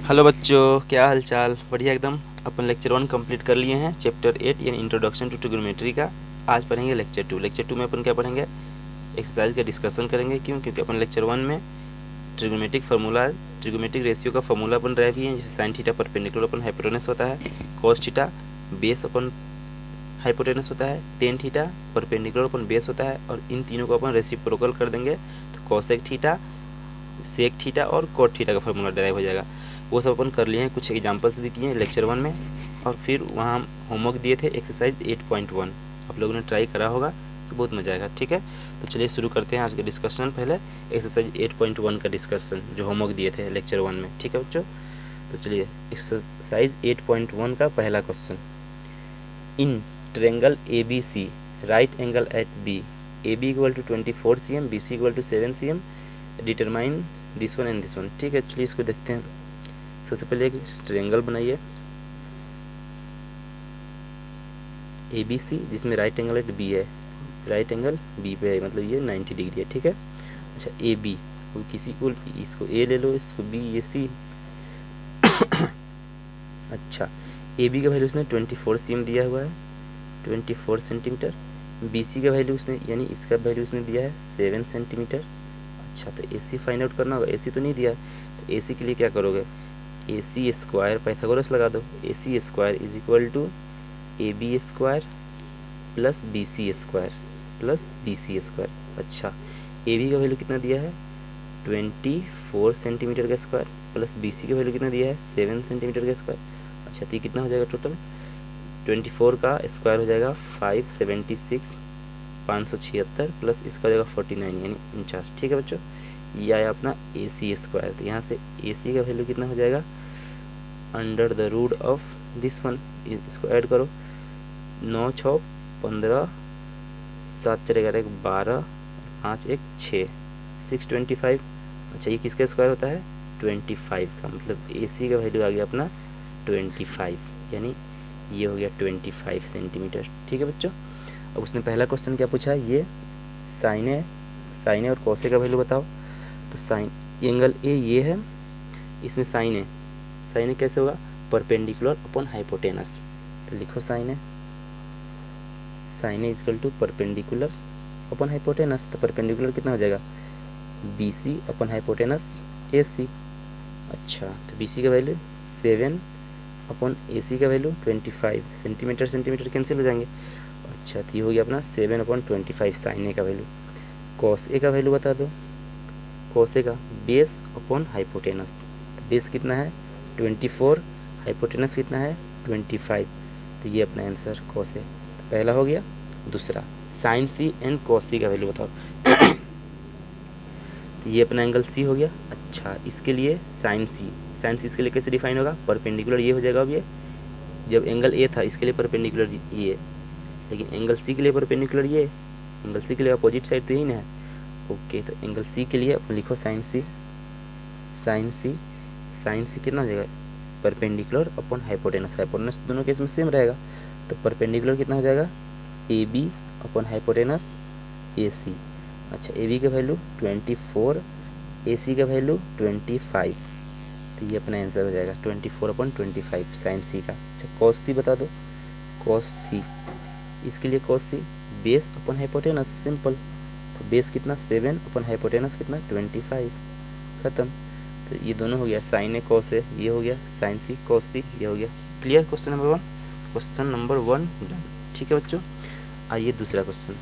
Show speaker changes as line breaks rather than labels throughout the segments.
Hello बच्चों, क्या हाल चाल। बढ़िया एकदम। अपन लेक्चर 1 कंप्लीट कर लिए हैं। चैप्टर 8 यानी इंट्रोडक्शन टू ट्रिग्नोमेट्री का आज पढ़ेंगे लेक्चर 2। लेक्चर 2 में अपन क्या पढ़ेंगे? एक्सरसाइज का डिस्कशन करेंगे। क्योंकि अपन लेक्चर 1 में ट्रिग्नोमेट्रिक रेशियो का फॉर्मूला अपन ड्राइव किए हैं। जैसे sine theta perpendicular upon hypotenuse होता है, cos theta base upon hypotenuse होता है, tan theta perpendicular upon base होता है, और इन तीनों को अपन रेसिप्रोकल कर देंगे तो कॉसेक थीटा, सेक थीटा और कोट थीटा का फॉर्मूला ड्राइव हो जाएगा। वो सब अपन कर लिए हैं, कुछ एग्जांपल्स भी किए हैं लेक्चर 1 में, और फिर वहाँ होमवर्क दिए थे एक्सरसाइज 8.1। आप लोगों ने ट्राई करा होगा तो बहुत मज़ा आएगा। ठीक है, तो चलिए शुरू करते हैं आज का डिस्कशन। पहले एक्सरसाइज 8.1 का डिस्कशन जो होमवर्क दिए थे लेक्चर 1 में। ठीक है बच्चों, तो चलिए एक्सरसाइज 8.1 का पहला question. In triangle ABC right angle at B, AB equal to 24 cm, BC equal to 7 cm, determine this one and this one. ठीक है, चलिए इसको देखते हैं। सबसे पहले एक ट्रायंगल बनाइए ABC जिसमें राइट एंगल एट B है, राइट एंगल B पे है, मतलब ये 90 डिग्री है। ठीक है, अच्छा AB किसी को, इसको A ले लो, इसको B, ये C। अच्छा AB का वैल्यू उसने 24 cm दिया हुआ है, 24 सेंटीमीटर। BC का वैल्यू उसने, यानी इसका वैल्यू उसने दिया है 7 सेंटीमीटर। अच्छा तो AC फाइंड आउट करना होगा, AC तो नहीं दिया है, तो AC के लिए क्या करोगे? AC स्क्वायर पाइथागोरस लगा दो। AC square is equal to AB square plus BC square plus BC square. अच्छा AB का वैल्यू कितना दिया है? 24 सेंटीमीटर का स्क्वायर, प्लस BC का वैल्यू कितना दिया है? 7 सेंटीमीटर का स्क्वायर। अच्छा तो ये कितना हो जाएगा टोटल? 24 का स्क्वायर हो जाएगा 576, 576 प्लस इसका हो जाएगा 49 यानी 49। ठीक है बच्चों, ये आया अपना AC स्क्वायर। तो यहाँ से AC का वैल्यू कितना हो जाएगा? Under the root of this one, इसको ऐड करो। 9 6 15, 7 4 11 12, 5 1 6, 625। अच्छा ये किसका स्क्वायर होता है? 25 का, मतलब AC का वैल्यू आ गया अपना 25, यानी ये हो गया 25 सेंटीमीटर। ठीक है बच्चों, अब उसने पहला क्वेश्चन क्या पूछा है? ये साइन और कोसे का वैल्यू बताओ। तो साइन एंगल A ये है, इसमें साइन है कैसे होगा? Perpendicular upon hypotenuse. तो लिखो साइन है equal to perpendicular upon hypotenuse. तो परपेंडिकुलर कितना हो जाएगा? BC upon hypotenuse AC। अच्छा तो BC का वैल्यू 7 अपॉन AC का वैल्यू 25, सेंटीमीटर कैंसिल हो जाएंगे। अच्छा तो ये हो गया अपना 7 अपॉन 25 साइन A का वैल्यू। कॉस A का वैल्यू बता दो। कॉस A का बेस अपॉन हाइपोटेनस, तो बेस कितना है? 24, हाइपोटेनस कितना है? 25। तो ये अपना आंसर कॉस है। तो पहला हो गया। दूसरा sine C and cos C का वैल्यू बताओ। तो ये अपना एंगल C हो गया। अच्छा इसके लिए साइन C इसके लिए कैसे डिफाइन होगा? परपेंडिकुलर ये हो जाएगा। अब ये जब एंगल A था इसके लिए परपेंडिकुलर ये, लेकिन एंगल C के लिए परपेंडिकुलर ये, एंगल C के लिए अपोजिट साइड तो यही ना है। ओके तो एंगल C के लिए अपन लिखो साइन C कितना हो जाएगा? परपेंडिकुलर अपॉन हाइपोटेनस दोनों केस में सेम रहेगा। तो परपेंडिकुलर कितना हो जाएगा? AB upon hypotenuse AC। अच्छा AB का वैल्यू 24, AC का वैल्यू 25। तो ये अपना आंसर हो जाएगा 24 अपॉन 25 साइन C का। अच्छा कॉस C बता दो। कॉस C इसके लिए cos C base upon hypotenuse, simple. तो बेस कितना? 7 अपॉन हाइपोटेनस कितना? 25। खत्म। तो ये दोनों हो गया, साइन A कॉस A, ये हो गया साइन C कॉस C, ये हो गया। क्लियर? Question number 1 done. ठीक है बच्चों, आइए दूसरा क्वेश्चन।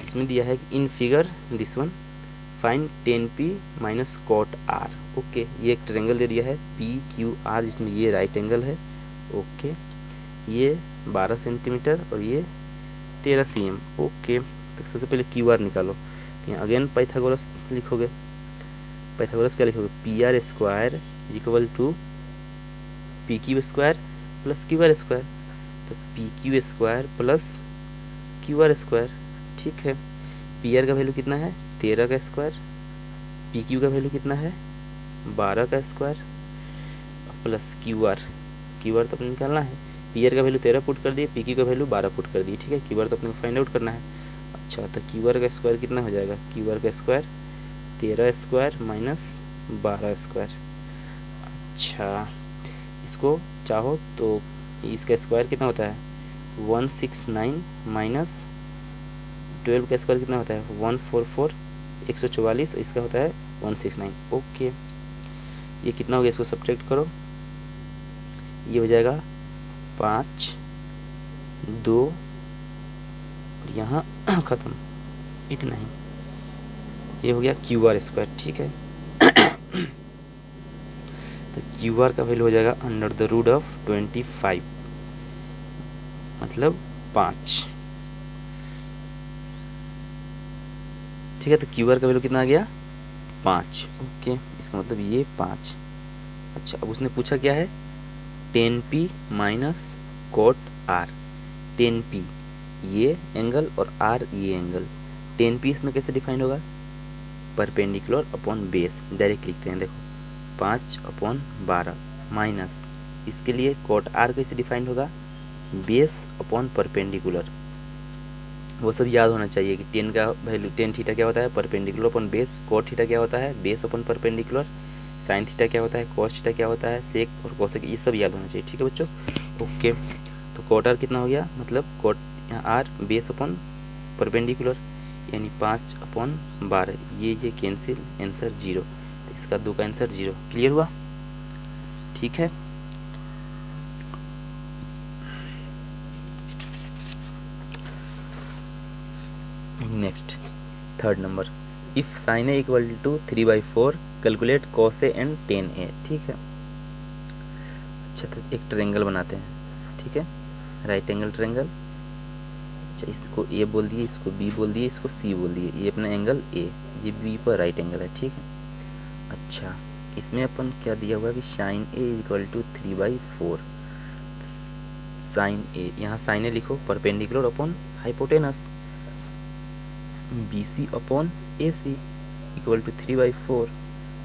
इसमें दिया है in figure this one find 10p minus cot R। Okay ये एक ट्रायंगल दे दिया है PQR जिसमें ये राइट एंगल है। ओके ये 12 सेंटीमीटर और ये 13 cm। ओके तो सबसे पहले QR निकालो। तो यहाँ अगेन पाइथागोरस लिखोगे। पाइथागोरस क्या लिखोगे? PR square is equal to PQ square plus QR square. तो PQ square plus QR square. ठीक है, PR का वैल्यू कितना है? 13 का स्क्वायर। PQ का वैल्यू कितना है? 12 का स्क्वायर प्लस QR तो अपने निकालना है। PR का वैल्यू 13 पुट कर दिए, PQ का वैल्यू 12 पुट कर दिए। ठीक है, QR तो अपने को फाइंड आउट करना है। अच्छा तो QR का स्क्वायर कितना हो जाएगा? QR का स्क्वायर 13 स्क्वायर माइनस 12 स्क्वायर। अच्छा, इसको चाहो तो इसका स्क्वायर कितना होता है 169 माइनस 12 का स्क्वायर कितना होता है 144 144, इसका होता है 169। ओके, ये कितना हो गया, इसको सब्ट्रैक्ट करो, ये हो जाएगा 5 2 और यहाँ ख़त्म, इतना ही, ये हो गया क्यू आर स्क्वायर। ठीक है, तो क्यू आर का वैल्यू हो जाएगा अंडर द रूट ऑफ 25, मतलब 5। ठीक है, तो क्यू आर का वैल्यू कितना आ गया 5। ओके, इसका मतलब ये 5। अच्छा, अब उसने पूछा क्या है 10p minus cot are. 10p ये एंगल और r ये एंगल। 10p इसमें कैसे डिफाइन होगा, परपेंडिकुलर अपॉन बेस, डायरेक्ट लिखते हैं, देखो 5/12 माइनस इसके लिए कोट आर कैसे डिफाइंड होगा, बेस अपॉन परपेंडिकुलर। वो सब याद होना चाहिए कि 10 का वैल्यू 10 थीटा क्या होता है perpendicular upon base, cot theta क्या होता है base upon perpendicular, sine theta क्या होता है कोस थीटा क्या होता है सेक और कोसेक, ये सब याद होना चाहिए। ठीक है बच्चों, ओके। तो कोट आर कितना हो गया, मतलब कोट यहाँ आर बेस अपॉन परपेंडिकुलर यानी 5/12, ये कैंसिल, आंसर 0, तो इसका 2 का आंसर 0। क्लियर हुआ? ठीक है, next third number, if sine A equal to 3/4 calculate cos A and tan A. ठीक है, अच्छा तो एक ट्रायंगल बनाते हैं। ठीक है, राइट एंगल ट्रायंगल। अच्छा, इसको ए बोल दिए, इसको बी बोल दिए, इसको सी बोल दिए, ये अपना एंगल ए, ये बी पर राइट एंगल है। ठीक है, अच्छा इसमें अपन क्या दिया हुआ है कि sine A equal to 3/4, sine A, यहाँ साइन ए लिखो perpendicular upon hypotenuse, B C upon A C equal to 3/4।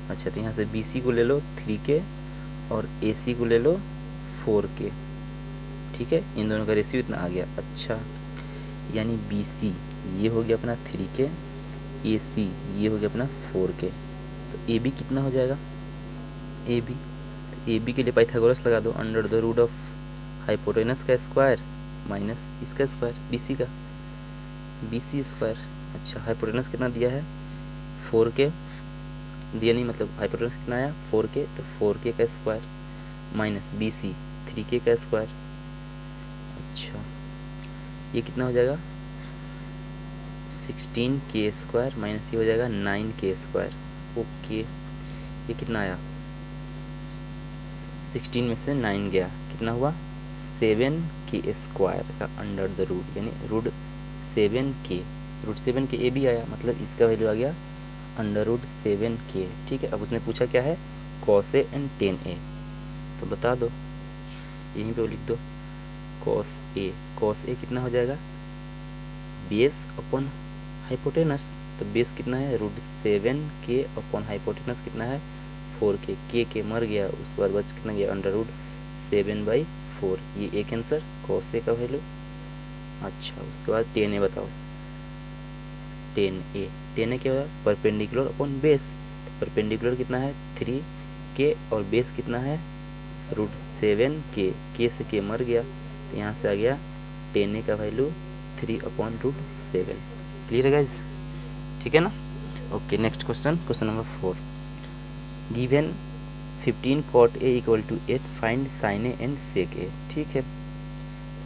अच्छा, तो यहाँ से बी सी को ले लो 3k और ए सी को ले लो 4k। ठीक है, इन दोनों का रेशियो इतना आ गया। अच्छा, यानी बी सी ये हो गया अपना 3k, ए सी ये हो गया अपना 4k, तो ए बी कितना हो जाएगा, ए बी, तो ए बी के लिए पाइथागोरस लगा दो, under the root of hypotenuse का स्क्वायर माइनस इसका स्क्वायर, बी सी का, बी सी स्क्वायर। अच्छा, हाइपोटेनस कितना दिया है 4k दिया नहीं, मतलब हाइपोटेनस कितना आया 4k, तो 4k का square minus B C 3k का स्क्वायर। अच्छा, ये कितना हो जाएगा 16k स्क्वायर माइनस ये हो जाएगा 9k स्क्वायर। ओके, ये कितना आया 16 में से 9 गया, कितना हुआ 7k स्क्वायर का अंडर द रूट, यानी रूट 7k, रूट 7k ए भी आया, मतलब इसका वैल्यू आ गया अंडर रूट 7k। ठीक है, अब उसने पूछा क्या है कॉस ए एंड टेन ए, तो बता दो, यहीं पे लिख दो कॉस ए कितना हो जाएगा बेस अपॉन हाइपोटेनस, तो बेस कितना है रूट 7k अपॉन हाइपोटेनस कितना है 4k, के मर गया, उसके बाद बच कितना गया अंडर रूट 7/4, ये एक आंसर कॉस ए का वैल्यू। अच्छा, उसके बाद टेन ए बताओ, टेन ए क्या होगा परपेंडिकुलर अपॉन बेस, परपेंडिकुलर कितना है 3k और बेस कितना है रूट 7k, के से के मर गया, तो यहाँ से आ गया टेन ए का वैल्यू 3/√7। क्लियर है गाइज? ठीक है ना? Okay, next question, question number 4, given 15 cot a equal to 8 find sine A and sec A. ठीक है,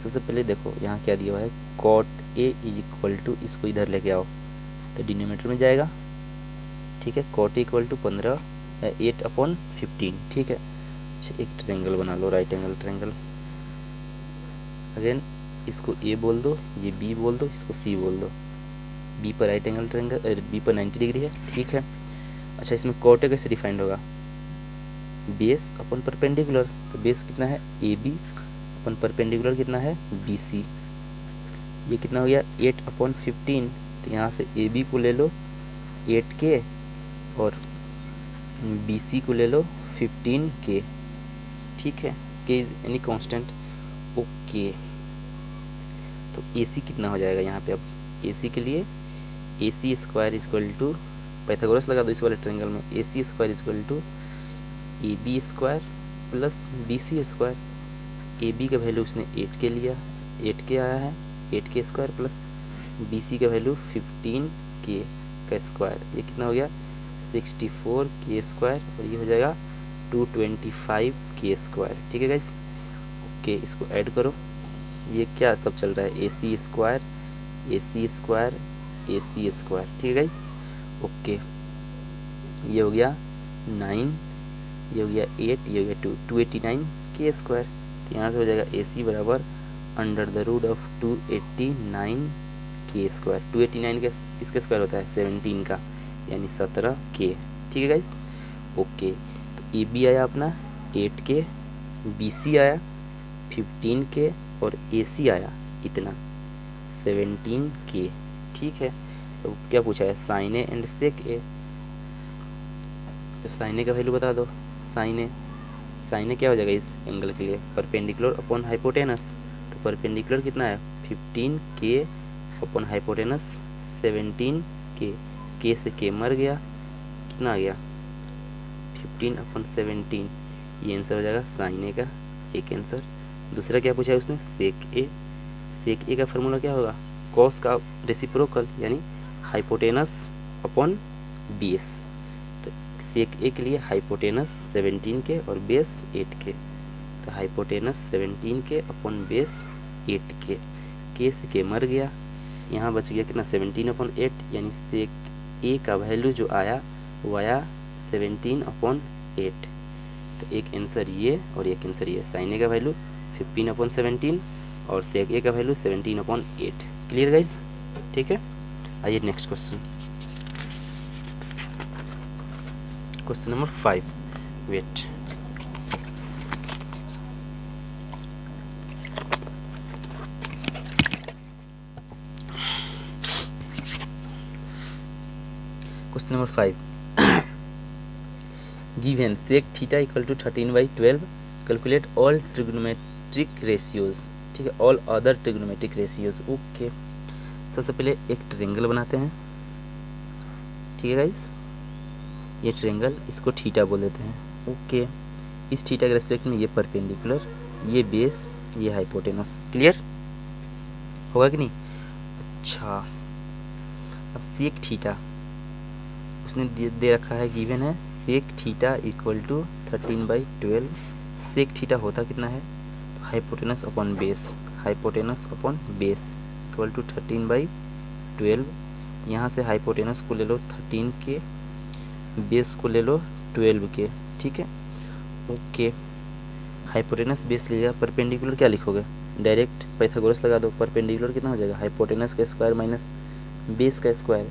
सबसे पहले देखो यहाँ क्या दिया हुआ है cot a इक्वल टू, इसको इधर लेके आओ तो डिनोमिनेटर में जाएगा। ठीक है, cot a इक्वल टू 8/15। ठीक है, अच्छा एक ट्रायंगल बना लो, राइट एंगल ट्रायंगल। अगेन इसको ए बोल दो, ये बी बोल दो, इसको सी बोल दो। बी पर राइट एंगल ट्रायंगल, बी पर 90 डिग्री है। ठीक है, अच्छा इसमें cot a कैसे डिफाइंड होगा बेस अपन परपेंडिकुलर, तो बेस कितना है ए बी अपन परपेंडिकुलर कितना है बी सी, ये कितना हो गया 8/15, तो यहाँ से ए बी को ले लो 8k और बी सी को ले लो 15k। ठीक है, के इज एनी कांस्टेंट। ओके, तो ए सी कितना हो जाएगा यहाँ पे, अब ए सी के लिए A C square equal to, Pythagoras लगा दो इस वाले ट्रायंगल में, A C square equal to A B square plus B C square, A B का वैल्यू उसने 8 के लिया, 8 के आया है, 8 के स्क्वायर प्लस बी सी का वैल्यू 15 के का स्क्वायर, ये कितना हो गया 64 के स्क्वायर, और ये हो जाएगा 225 के स्क्वायर। ठीक है गाइस, ओके इसको ऐड करो। ये क्या सब चल रहा है, ए सी स्क्वायर, ए सी स्क्वायर, ए सी स्क्वायर। ठीक है गाइस, ओके ये हो गया 9, ये हो गया 8, ये हो गया 289 के स्क्वायर। तो यहाँ से हो जाएगा ए सी बराबर अंडर द रूट ऑफ 289 के स्क्वायर। 289 का इसका स्क्वायर होता है 17 का, यानी 17 के। ठीक है गाइस, ओके तो ए बी आया अपना 8 के, बी सी आया 15 के, और ए सी आया इतना 17 के। ठीक है, तो क्या पूछा है, साइन ए एंड सेक ए। तो साइन ए का वैल्यू बता दो। साइन ए क्या हो जाएगा इस एंगल के लिए, परपेंडिकुलर अपॉन हाइपोटेनस। तो परपेंडिकुलर कितना है 15 के अपॉन हाइपोटेनस 17 के से के मर गया, कितना आ गया 15 अपॉन 17, ये आंसर हो जाएगा साइन ए का एक आंसर। दूसरा क्या पूछा है उसने, सेक ए। सेक ए का फार्मूला क्या होगा, कॉस का रेसिप्रोकल, यानी हाइपोटेनस अपॉन बेस। तो सेक ए के लिए हाइपोटेनस 17 के और बेस 8 के, तो हाइपोटेनस 17 के अपॉन बेस 8 के से के मर गया, यहाँ बच गया कितना 17 अपॉन 8, यानी सेक ए का वैल्यू जो आया वो आया 17 अपॉन 8। तो एक आंसर ये और एक आंसर ये, साइन ए का वैल्यू 15 अपॉन 17 और सेक ए का वैल्यू 17 अपॉन 8। क्लियर गाइस, ठीक है। आइए next question, question number 5, wait question number 5, given sec theta equal to 13/12, calculate all trigonometric ratios. ठीक है, all other trigonometric ratios. Okay, सबसे पहले एक ट्रायंगल बनाते हैं। ठीक है गाइस, ये ट्रायंगल, इसको थीटा बोल देते हैं। ओके, इस थीटा के रेस्पेक्ट में ये परपेंडिकुलर, ये बेस, ये हाइपोटेनस। क्लियर होगा कि नहीं। अच्छा, अब सेक थीटा उसने दे रखा है, गिवन है sec theta equal to 13/12। Sec theta होता कितना है, तो hypotenuse upon base, hypotenuse upon base equal to 13/12। यहाँ से हाइपोटेनस को ले लो 13 के, बेस को ले लो 12 के। ठीक है, ओके हाइपोटेनस बेस ले लिया, परपेंडिकुलर क्या लिखोगे, डायरेक्ट पाइथागोरस लगा दो। परपेंडिकुलर कितना हो जाएगा, हाइपोटेनस का स्क्वायर माइनस बेस का स्क्वायर।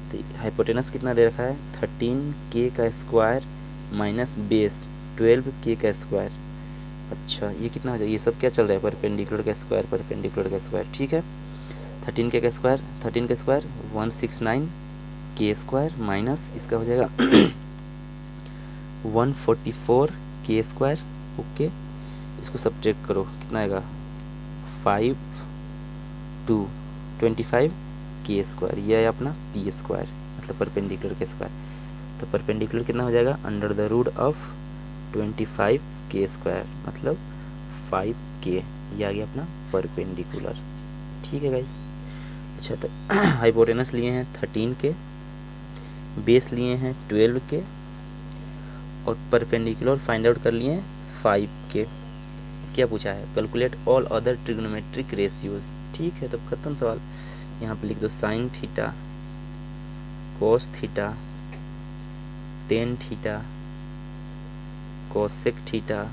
तो हाइपोटेनस कितना दे रखा है 13 के का स्क्वायर माइनस बेस 12 के का स्क्वायर। अच्छा, ये कितना हो जाएगा, ये सब क्या चल रहा है, परपेंडिकुलर का स्क्वायर, परपेंडिकुलर का स्क्वायर। ठीक है, 13 के का स्क्वायर, 13 का स्क्वायर 169 के स्क्वायर माइनस इसका हो जाएगा 144 के स्क्वायर। ओके, इसको सब्ट्रैक्ट करो, कितना आएगा 5 2 25 के स्क्वायर, ये है अपना पी स्क्वायर, मतलब परपेंडिकुलर के स्क्वायर। तो परपेंडिकुलर कितना हो जाएगा, अंडर द रूट ऑफ 25 के स्क्वायर, मतलब 5 के, ये आ गया अपना परपेंडिकुलर। ठीक है गाइस। अच्छा, तो हाइपोटेनस लिए हैं 13 के, बेस लिए हैं 12 के, और परपेंडिकुलर फाइंड आउट कर लिए हैं 5 के। क्या पूछा है, calculate all other trigonometric ratios. ठीक है, तब खत्म सवाल। यहाँ पे लिख दो sine theta, cos theta, tan theta, cosec theta,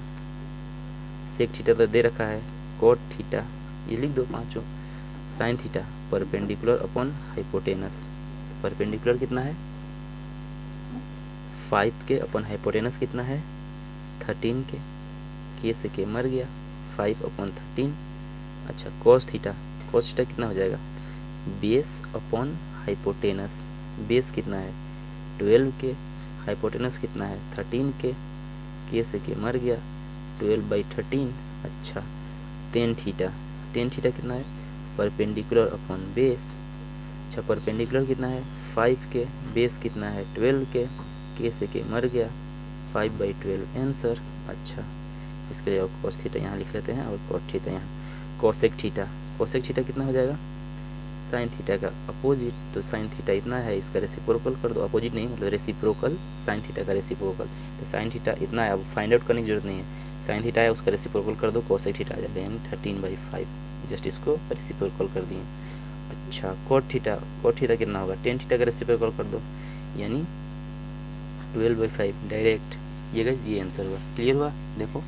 sec theta तो दे रखा है, कोट थीटा, ये लिख दो पांचों। Sine theta perpendicular upon hypotenuse, perpendicular कितना है 5 के अपॉन हाइपोटेनस कितना है 13 के से के मर गया 5 अपॉन 13। अच्छा, कोस थीटा कितना हो जाएगा, बेस अपॉन हाइपोटेनस, बेस कितना है 12 के, हाइपोटेनस कितना है 13 के से के मर गया 12/13। अच्छा, टेन थीटा कितना है परपेंडिकुलर अपॉन बेस। अच्छा, परपेंडिकुलर कितना है 5 के, बेस कितना है 12 के से के मर गया 5/12 आंसर। अच्छा, इसके लिए cos थीटा यहाँ लिख लेते हैं और cot थीटा यहाँ। कोसेक थीटा कितना हो जाएगा, साइन थीटा का अपोजिट, तो साइन थीटा इतना है, इसका रेसिप्रोकल कर दो, अपोजिट नहीं मतलब रेसिप्रोकल, साइन थीटा का रेसिप्रोकल, तो साइन थीटा इतना है, अब फाइंड आउट करने की जरूरत नहीं है, साइन थीटा है उसका रेसिप्रोकल कर दो, कोसेक थीटा आ जाएगा, यानी 13/5, जस्ट इसको रेसिप्रोकल कर दिए। अच्छा कोट थीटा कितना होगा, टेन थीटा का रेसिप्रोकल कर दो, यानी 12/5 डायरेक्ट। ये गाइस ये आंसर हुआ, क्लियर हुआ, देखो।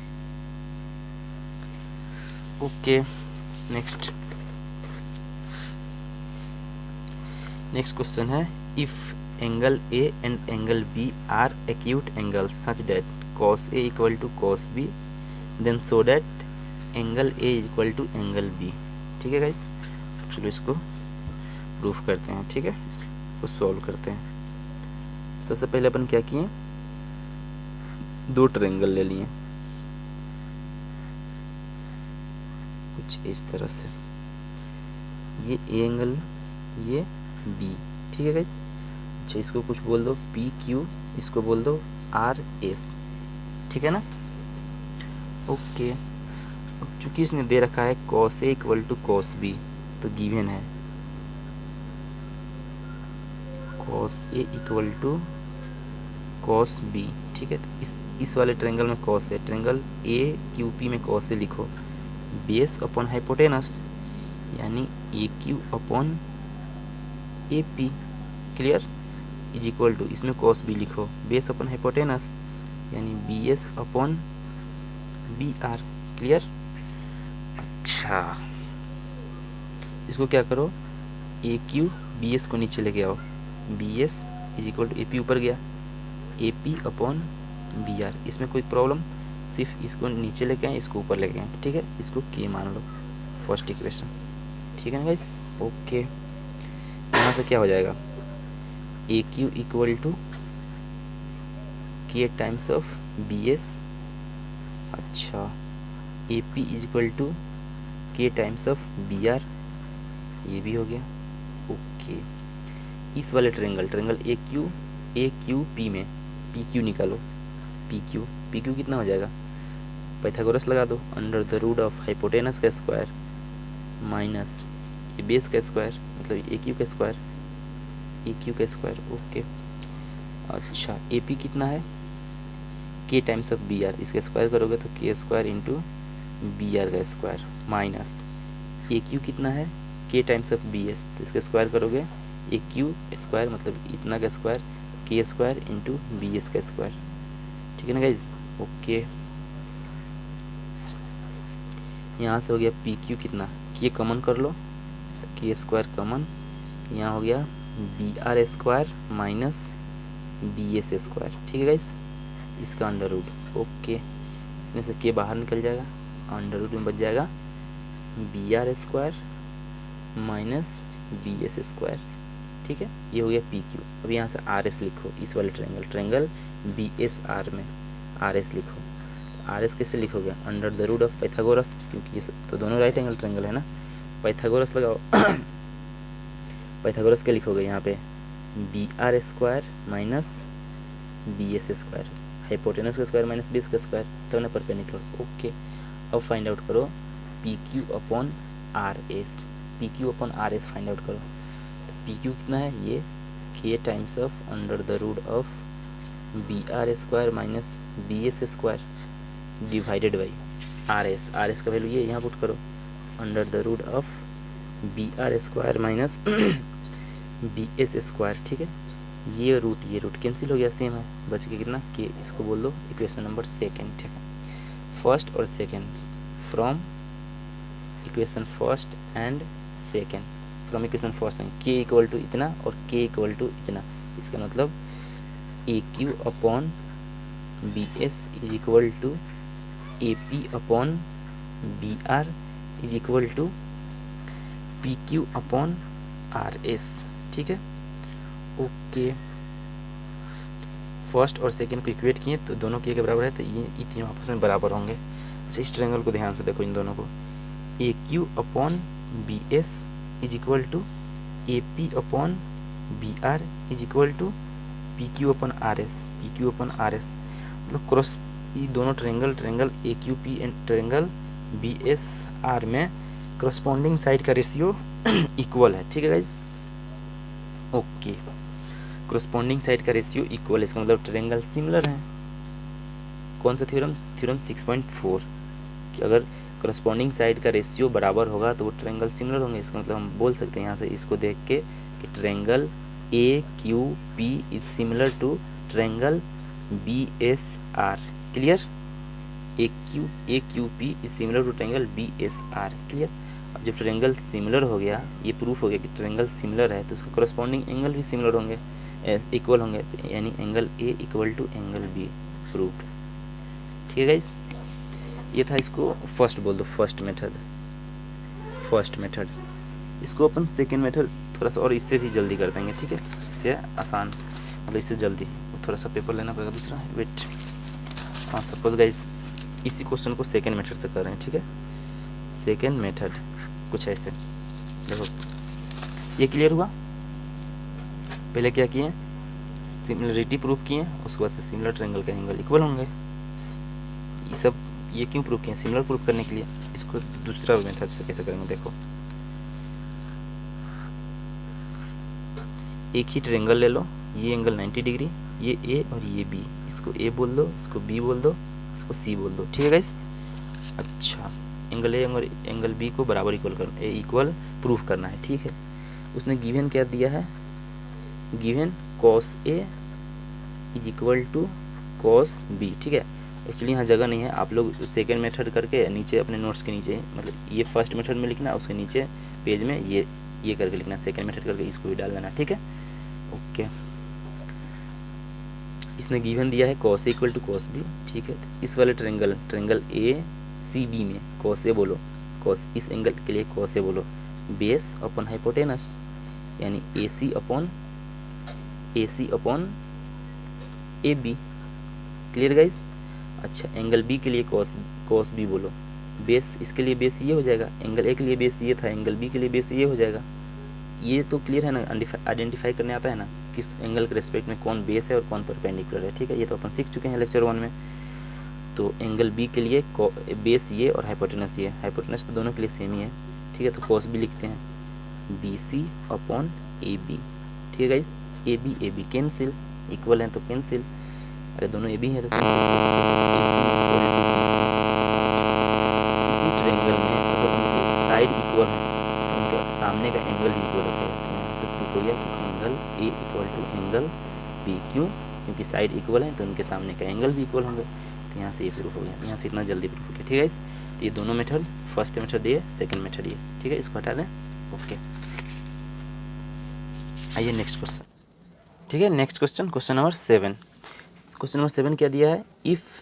ओके नेक्स्ट क्वेश्चन है, if angle A and angle B are acute angles such that cos A equal to cos B, then so that angle A equal to angle B। ठीक है guys, चलो इसको proof करते हैं, ठीक है, इसको सॉल्व करते हैं। सबसे पहले अपन क्या किए, दो ट्रायंगल ले लिए कुछ इस तरह से, ये ए एंगल, ये बी, ठीक है गाइस। अच्छा इसको कुछ बोल दो पी क्यू, इसको बोल दो आर एस, ठीक है ना। ओके, अब चूंकि इसने दे रखा है cos A equal to cos B, तो गिवन है cos A equal to cos B, ठीक है। तो इस वाले ट्रायंगल में cos है, ट्रायंगल ए क्यू पी में cos A लिखो, बेस अपॉन हाइपोटेनस, यानी A Q upon A P, clear, is equal to, इसमें cos B लिखो, बेस अपॉन हाइपोटेनस, यानी B S upon B R, clear. अच्छा इसको क्या करो, ए क्यू बी एस को नीचे लेके आओ, B S is equal to A P ऊपर गया, A P upon B R, इसमें कोई प्रॉब्लम, सिर्फ इसको नीचे लेके आए, इसको ऊपर लेके आए, ठीक है, इसको के मान लो, फर्स्ट इक्वेशन, ठीक है ना गाइस। ओके, यहाँ से क्या हो जाएगा, A Q equal to K times of B S, अच्छा A P is equal to K times of B R, ये भी हो गया। ओके, इस वाले ट्रायंगल ए क्यू पी में पी क्यू निकालो, पी क्यू कितना हो जाएगा, पाइथागोरस लगा दो, under the root of hypotenuse का स्क्वायर माइनस ए बेस का स्क्वायर, मतलब ए क्यू का स्क्वायर, ओके। अच्छा ए पी कितना है, के टाइम्स ऑफ बी आर, इसका स्क्वायर करोगे तो के स्क्वायर इंटू बी आर का स्क्वायर, माइनस ए क्यू कितना है, के टाइम्स ऑफ बी एस, तो इसका स्क्वायर करोगे ए क्यू स्क्वायर मतलब इतना का स्क्वायर, के स्क्वायर इंटू बी एस का स्क्वायर, ठीक है ना गाइज। ओके, यहाँ से हो गया पी क्यू कितना, के कॉमन कर लो, के स्क्वायर कॉमन, यहाँ हो गया B R square minus B S square, ठीक है गाइज, इसका अंडर रूट। ओके, इसमें से के बाहर निकल जाएगा, अंडर रूट में बच जाएगा B R square minus B S square, ठीक है, ये हो गया पी क्यू। अब यहाँ से आर एस लिखो, इस वाले ट्रायंगल बी एस आर में आर एस लिखो, आर एस कैसे लिखोगे, under the root of Pythagoras, क्योंकि ये तो दोनों राइट एंगल ट्रायंगल है ना, पाइथागोरस लगाओ पाइथागोरस क्या लिखोगे यहाँ पे, B R square minus B S square, hypotenuse का स्क्वायर माइनस बेस का स्क्वायर, तब ना परपेंडिकुलर। ओके, अब फाइंड आउट करो P Q upon R S, P Q upon R S find out करो, तो पी क्यू कितना है, ये K times of under the root of B R square minus B S square divided by R S का value ये यहाँ put करो, under the root of B R square minus B S square, ठीक है, ये root cancel हो गया, same है, बच गया कितना के, इसको बोल दो इक्वेशन नंबर सेकेंड, ठीक है, फर्स्ट और second, from equation first and second, from equation first and K equal to इतना और के इक्वल टू इतना, इसका मतलब A Q upon B S is equal to A P upon B R is equal to P Q upon R S, ठीक है। Okay, first और second को equate किए तो दोनों के बराबर है, तो ये तीनों आपस में बराबर होंगे। अच्छा इस ट्रायंगल को ध्यान से देखो, इन दोनों को, A Q upon B S is equal to A P upon B R is equal to P Q upon R S, मतलब ये दोनों triangle A Q P and triangle B S R में करस्पॉन्डिंग साइड का ratio equal है, ठीक है guys. Okay, corresponding side का ratio equal है, इसका मतलब ट्रेंगल सिमिलर है। कौन सा थ्योरम? थ्योरम 6.4 कि अगर करस्पॉन्डिंग साइड का रेशियो बराबर होगा तो वो ट्रेंगल सिमिलर होंगे। इसका मतलब हम बोल सकते हैं यहाँ से इसको देख के कि triangle A Q P is similar to triangle B S R. Clear? A Q P is similar to triangle B S R. Clear? अब जब ट्रेंगल सिमिलर हो गया, ये प्रूफ हो गया कि ट्रेंगल सिमिलर है, तो उसका करस्पॉन्डिंग एंगल भी सिमिलर होंगे, इक्वल होंगे, तो यानी angle A equal to angle B proved. ठीक है गाइस, ये था, इसको फर्स्ट बोल दो, फर्स्ट मेथड। इसको अपन सेकेंड मेथड थोड़ा सा और इससे भी जल्दी कर देंगे, ठीक है, इससे आसान, मतलब इससे जल्दी, थोड़ा सा पेपर लेना पड़ेगा दूसरा, वेट। हाँ, सपोज गाइस इसी क्वेश्चन को सेकेंड मेथड से कर रहे हैं, ठीक है। सेकेंड मेथड कुछ ऐसे देखो, ये क्लियर हुआ। पहले क्या किए, सिमिलरिटी प्रूफ किए, उसके बाद से सिमिलर ट्रायंगल के एंगल इक्वल होंगे। ये सब ये क्यों प्रूफ किए? सिमिलर प्रूफ करने के लिए। इसको दूसरा मेथड से कैसे करेंगे, देखो, एक ही ट्रायंगल ले लो, ये एंगल 90 डिग्री, ये ए और ये बी, इसको ए बोल दो, इसको बी बोल दो, इसको सी बोल दो, ठीक है गाइस। अच्छा, एंगल ए और एंगल बी को बराबर इक्वल प्रूफ करना है, ठीक है। उसने गिवन क्या दिया है, given cos A is equal to cos B, ठीक है। एक्चुअली यहाँ जगह नहीं है, आप लोग सेकेंड मेथड करके नीचे अपने नोट्स के नीचे, मतलब ये फर्स्ट मेथड में लिखना, उसके नीचे पेज में ये करके लिखना, सेकेंड मेथड करके इसको भी डाल देना, ठीक है। ओके, इसने गिवन दिया है cos A equal to cos B, ठीक है। इस वाले ट्रायंगल ए सी बी में cos A बोलो, इस एंगल के लिए cos A बोलो, बेस अपॉन हाइपोटेनस, यानी AC upon A B. Clear guys? अच्छा, एंगल बी के लिए cos बी बोलो, बेस, इसके लिए बेस ये हो जाएगा, एंगल ए के लिए बेस ये था, एंगल बी के लिए बेस ये हो जाएगा। ये तो क्लियर है ना, आइडेंटिफाई करने आता है ना, किस एंगल के रेस्पेक्ट में कौन बेस है और कौन परपेंडिकुलर है, ठीक है। ये तो अपन सीख चुके हैं लेक्चर 1 में। तो एंगल बी के लिए बेस ये और हाइपोटेनस ये, हाइपोटेनस तो दोनों के लिए सेम ही है, ठीक है। तो cos बी लिखते हैं B C upon A B, ठीक है guys. A B cancel, equal है तो कैंसिल, अरे दोनों ए बी है तो कैंसिल। इसी ट्रायंगल में अगर उनके साइड इक्वल है तो उनके सामने का एंगल भी इक्वल होता है। तो यहाँ से प्रूफ हो गया कि angle A equal to angle B, क्यों? क्योंकि साइड इक्वल है तो उनके सामने का एंगल भी इक्वल होंगे। तो यहाँ से ये प्रूफ हो गया, यहाँ से इतना जल्दी प्रूफ हो गया, ठीक है। तो ये दोनों मेथड, फर्स्ट मेथड ये, सेकेंड मेथड ये, ठीक है। इसको हटा दें, ओके। आइए नेक्स्ट क्वेश्चन, ठीक है। Next question, question number 7। Question number 7 क्या दिया है, if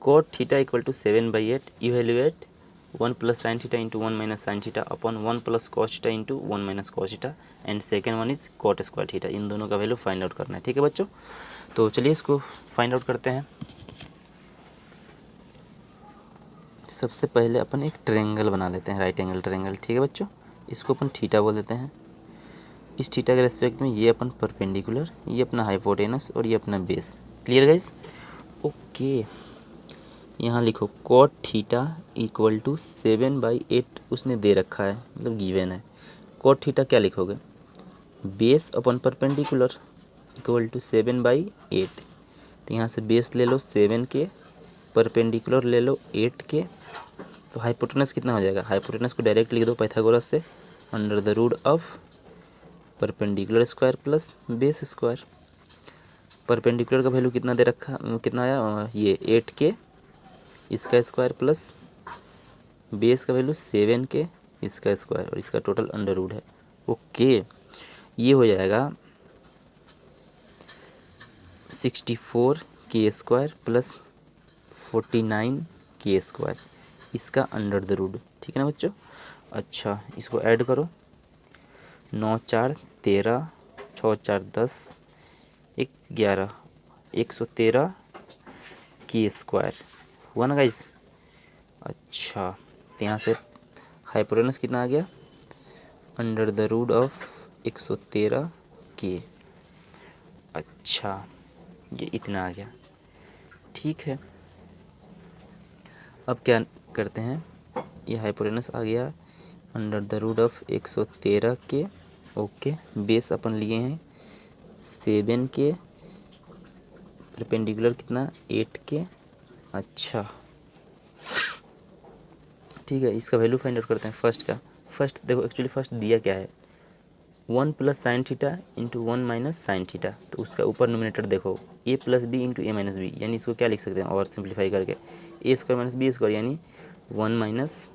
cot theta equal to 7/8 evaluate 1 plus sine theta into 1 minus sine theta upon 1 plus cos theta into 1 minus cos theta and second one is cot square theta. इन दोनों का value find out करना है, ठीक है बच्चों। तो चलिए इसको फाइंड आउट करते हैं। सबसे पहले अपन एक ट्रायंगल बना लेते हैं, राइट एंगल ट्रायंगल, ठीक है बच्चों। इसको अपन थीटा बोल देते हैं। इस थीटा के रेस्पेक्ट में ये अपन परपेंडिकुलर, ये अपना हाइपोटेनस और ये अपना बेस। Clear guys? ओके, यहाँ लिखो cot थीटा इक्वल टू 7/8 उसने दे रखा है, मतलब गिवन है। cot थीटा क्या लिखोगे, base upon perpendicular equal to 7/8। तो यहाँ से बेस ले लो 7 के, परपेंडिकुलर ले लो 8 के, तो हाइपोटेनस कितना हो जाएगा, हाइपोटेनस को डायरेक्ट लिख दो पाइथागोरस से, under the root of perpendicular square plus base square. Perpendicular का वैल्यू कितना दे रखा, कितना आया, ये 8 के इसका स्क्वायर प्लस बेस का वैल्यू 7 के इसका स्क्वायर और इसका टोटल अंडर रूट है। ओके, ये हो जाएगा 64 के स्क्वायर प्लस 49 के स्क्वायर, इसका अंडर द रूट, ठीक है ना बच्चों। अच्छा, इसको ऐड करो, 9 4 13, 6 4 10, 1 11, 113 के स्क्वायर हुआ ना गाइस। अच्छा, तो यहाँ से हाइपोटेनस कितना आ गया, अंडर द रूट ऑफ 113 के। अच्छा, ये इतना आ गया, ठीक है। अब क्या करते हैं, ये हाइपोटेनस आ गया अंडर द रूट ऑफ 113 के, ओके। बेस अपन लिए हैं 7 के, परपेंडिकुलर कितना 8 के, अच्छा ठीक है। इसका वैल्यू फाइंड आउट करते हैं फर्स्ट का। फर्स्ट देखो एक्चुअली फर्स्ट दिया क्या है, 1 plus sine theta into 1 minus sine theta, तो उसका ऊपर नोमिनेटर देखो a plus B into A minus B, यानी इसको क्या लिख सकते हैं और सिंप्लीफाई करके A square minus B square, यानी 1 माइनस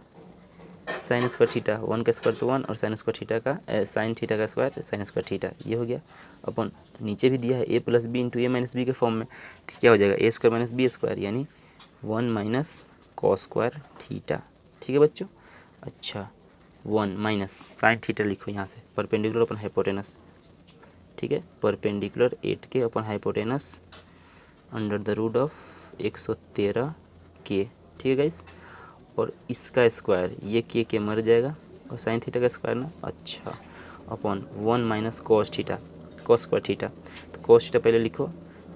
साइन स्क्वायर थीटा, 1 का स्क्वायर तो 1 और साइन स्क्वायर थीटा का साइन थीटा का स्क्वायर साइन स्क्वायर थीटा, ये हो गया। अपन नीचे भी दिया है a plus B into A minus B के फॉर्म में, क्या हो जाएगा A square minus B square, यानी 1 माइनस कॉस स्क्वायर थीटा, ठीक है बच्चों। अच्छा 1 माइनस साइन थीटा लिखो यहाँ से, परपेंडिकुलर अपन हाइपोटेनस, ठीक है, परपेंडिकुलर 8 के upon hypotenuse under the root of 113 के, ठीक है गाइस। और इसका स्क्वायर ये के मर जाएगा और साइन थीटा का स्क्वायर ना, अच्छा upon 1 minus cos theta, cos square theta, तो कॉस थीटा पहले लिखो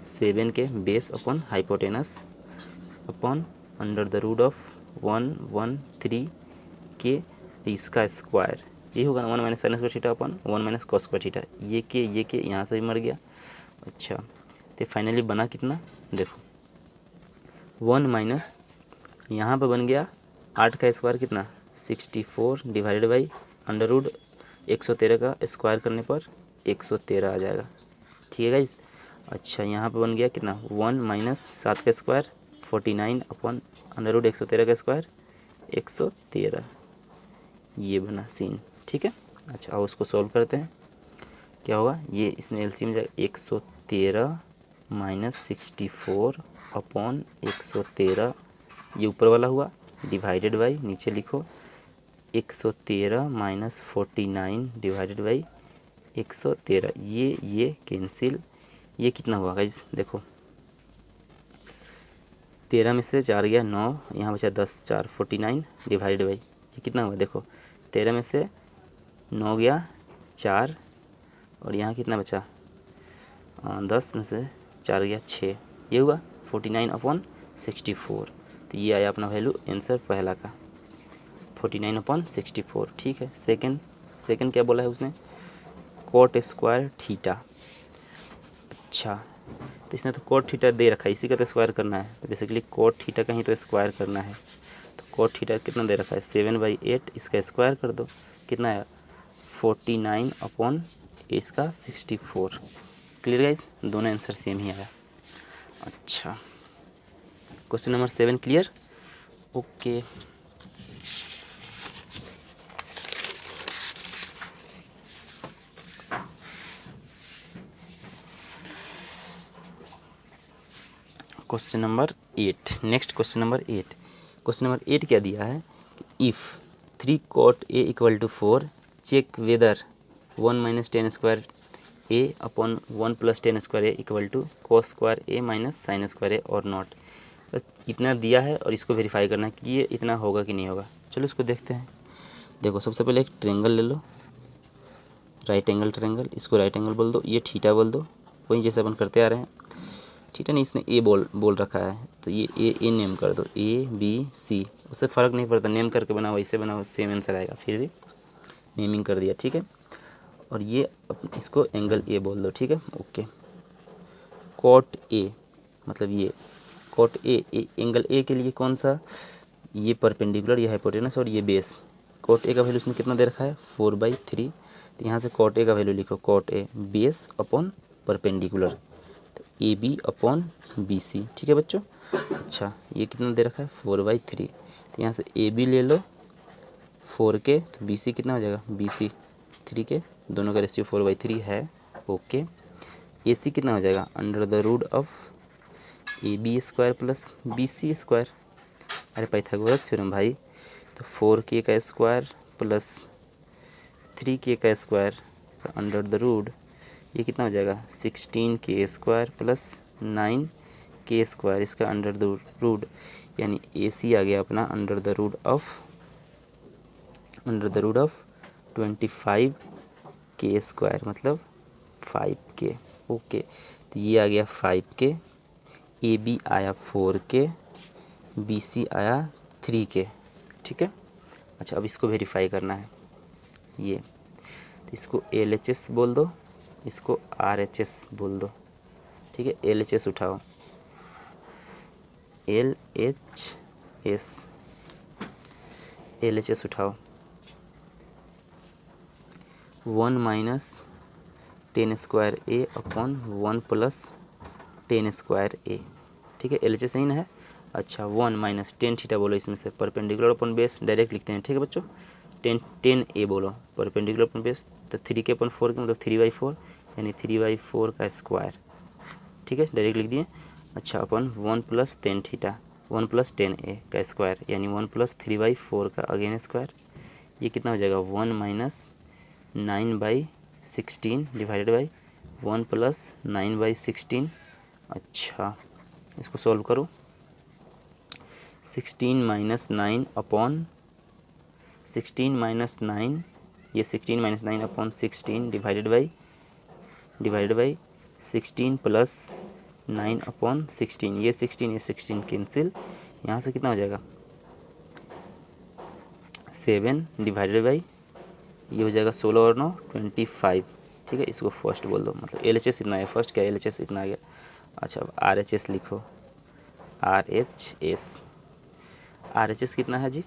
7 के base upon hypotenuse upon under the root of 113 के, इसका स्क्वायर ये होगा ना 1 minus sine square theta upon 1 minus cos square theta, ये के यहाँ से भी मर गया। अच्छा तो फाइनली बना कितना, देखो 1 माइनस यहाँ पर बन गया 8 का स्क्वायर कितना 64 डिवाइडेड बाई अंडर रूट 113 का स्क्वायर करने पर 113 आ जाएगा, ठीक है गाइस। अच्छा यहाँ पर बन गया कितना 1 माइनस 7 का स्क्वायर 49 अपॉन अंडर रूट 113 का स्क्वायर 113, ये बना सीन, ठीक है। अच्छा अब उसको सॉल्व करते हैं, क्या होगा ये इसमें एलसीएम जाएगा 113 माइनस 64 अपॉन 113, ये ऊपर वाला हुआ डिवाइडेड बाई नीचे लिखो 113 माइनस 49 डिवाइडेड बाई 113, ये कैंसिल, ये कितना हुआ गाइस देखो 13 में से 4 गया 9, यहाँ बचा 10 4 49 डिवाइडेड बाई ये कितना हुआ देखो 13 में से 9 गया 4 और यहाँ कितना बचा 10 में से 4 गया 6, ये हुआ 49 अपॉन 64, तो ये आया अपना वैल्यू आंसर पहला का 49 अपॉन 64, ठीक है। सेकंड क्या बोला है उसने, कोट स्क्वायर थीटा, अच्छा तो इसने तो कोट थीटा दे रखा है, इसी का तो स्क्वायर करना है, तो बेसिकली कोट थीटा का ही तो स्क्वायर करना है, तो कोट थीटा कितना दे रखा है 7/8, इसका स्क्वायर कर दो कितना आया 49 अपॉन इसका 64, क्लियर गाइस, दोनों आंसर सेम ही आया। अच्छा question number 7 clear, okay. Question number 8, next question number 8। Question number 8 क्या दिया है कि if 3 cot a equal to 4 check whether 1 minus tan square A upon 1 plus tan square A equal to cos square A minus sine square A और not, तो इतना दिया है और इसको वेरीफाई करना है कि ये इतना होगा कि नहीं होगा। चलो इसको देखते हैं। देखो सबसे पहले एक ट्रेंगल ले लो, राइट एंगल ट्रेंगल, इसको राइट एंगल बोल दो, ये थीटा बोल दो, वही जैसे अपन करते आ रहे हैं। थीटा नहीं इसने ए बोल रखा है, तो ये ए नेम कर दो, ABC, उससे फ़र्क नहीं पड़ता, नेम करके बनाओ वैसे बनाओ सेम आंसर आएगा, फिर भी नेमिंग कर दिया, ठीक है। और ये इसको एंगल ए बोल दो, ठीक है, ओके। कॉट ए मतलब ये कॉट ए एंगल ए के लिए कौन सा, ये परपेंडिकुलर, ये हाइपोटेनस और ये बेस। कॉट ए का वैल्यू इसने कितना दे रखा है 4/3, तो यहाँ से कॉट ए का वैल्यू लिखो, cot A base upon perpendicular, तो AB अपॉन BC, ठीक है बच्चों। अच्छा ये कितना दे रखा है 4/3, तो यहाँ से AB ले लो 4 के, तो BC कितना हो जाएगा BC 3 के, दोनों का रेशियो 4/3 है, ओके। AC कितना हो जाएगा under the root of AB square plus BC square, अरे पाइथागोरस थ्योरम भाई, तो 4K का स्क्वायर प्लस 3K का स्क्वायर अंडर द रूट, ये कितना हो जाएगा 16K square plus 9K square, इसका अंडर द रूट, यानी AC आ गया अपना under the root of 25K square मतलब 5K, ओके। तो ये आ गया 5K, AB आया 4K, BC आया 3k, ठीक है। अच्छा, अब इसको वेरीफाई करना है ये, तो इसको LHS बोल दो, इसको RHS बोल दो, ठीक है। LHS उठाओ, LHS उठाओ, 1 minus 10 square A upon 1 plus 10 square A, ठीक है। LHS सही ना है। अच्छा, 1 माइनस 10 थीटा बोलो इसमें से, परपेंडिकुलर अपन बेस डायरेक्ट लिखते हैं, ठीक है बच्चों। 10A बोलो, परपेंडिकुलर अपन बेस, तो 3k अपन 4 के मतलब 3/4, यानी 3/4 का स्क्वायर, ठीक है, डायरेक्ट लिख दिए। अच्छा, अपन 1 प्लस 10 थीटा, 1 प्लस 10A का स्क्वायर, यानी 1 प्लस 3/4 का अगेन स्क्वायर, ये कितना हो जाएगा 1 माइनस 9/16 डिवाइडेड बाई 1 प्लस 9/16। अच्छा, इसको सॉल्व करो, 16 माइनस 9 अपॉन 16 माइनस 9, ये 16 minus 9 upon 16 divided by 16 plus 9 upon 16, ये 16 कैंसिल, यहाँ से कितना हो जाएगा 7 डिवाइडेड बाई, ये हो जाएगा 16 और 9 25, ठीक है। इसको फर्स्ट बोल दो, मतलब LHS इतना है, फर्स्ट क्या LHS इतना आ गया। अच्छा, अब RHS लिखो, RHS कितना है जी,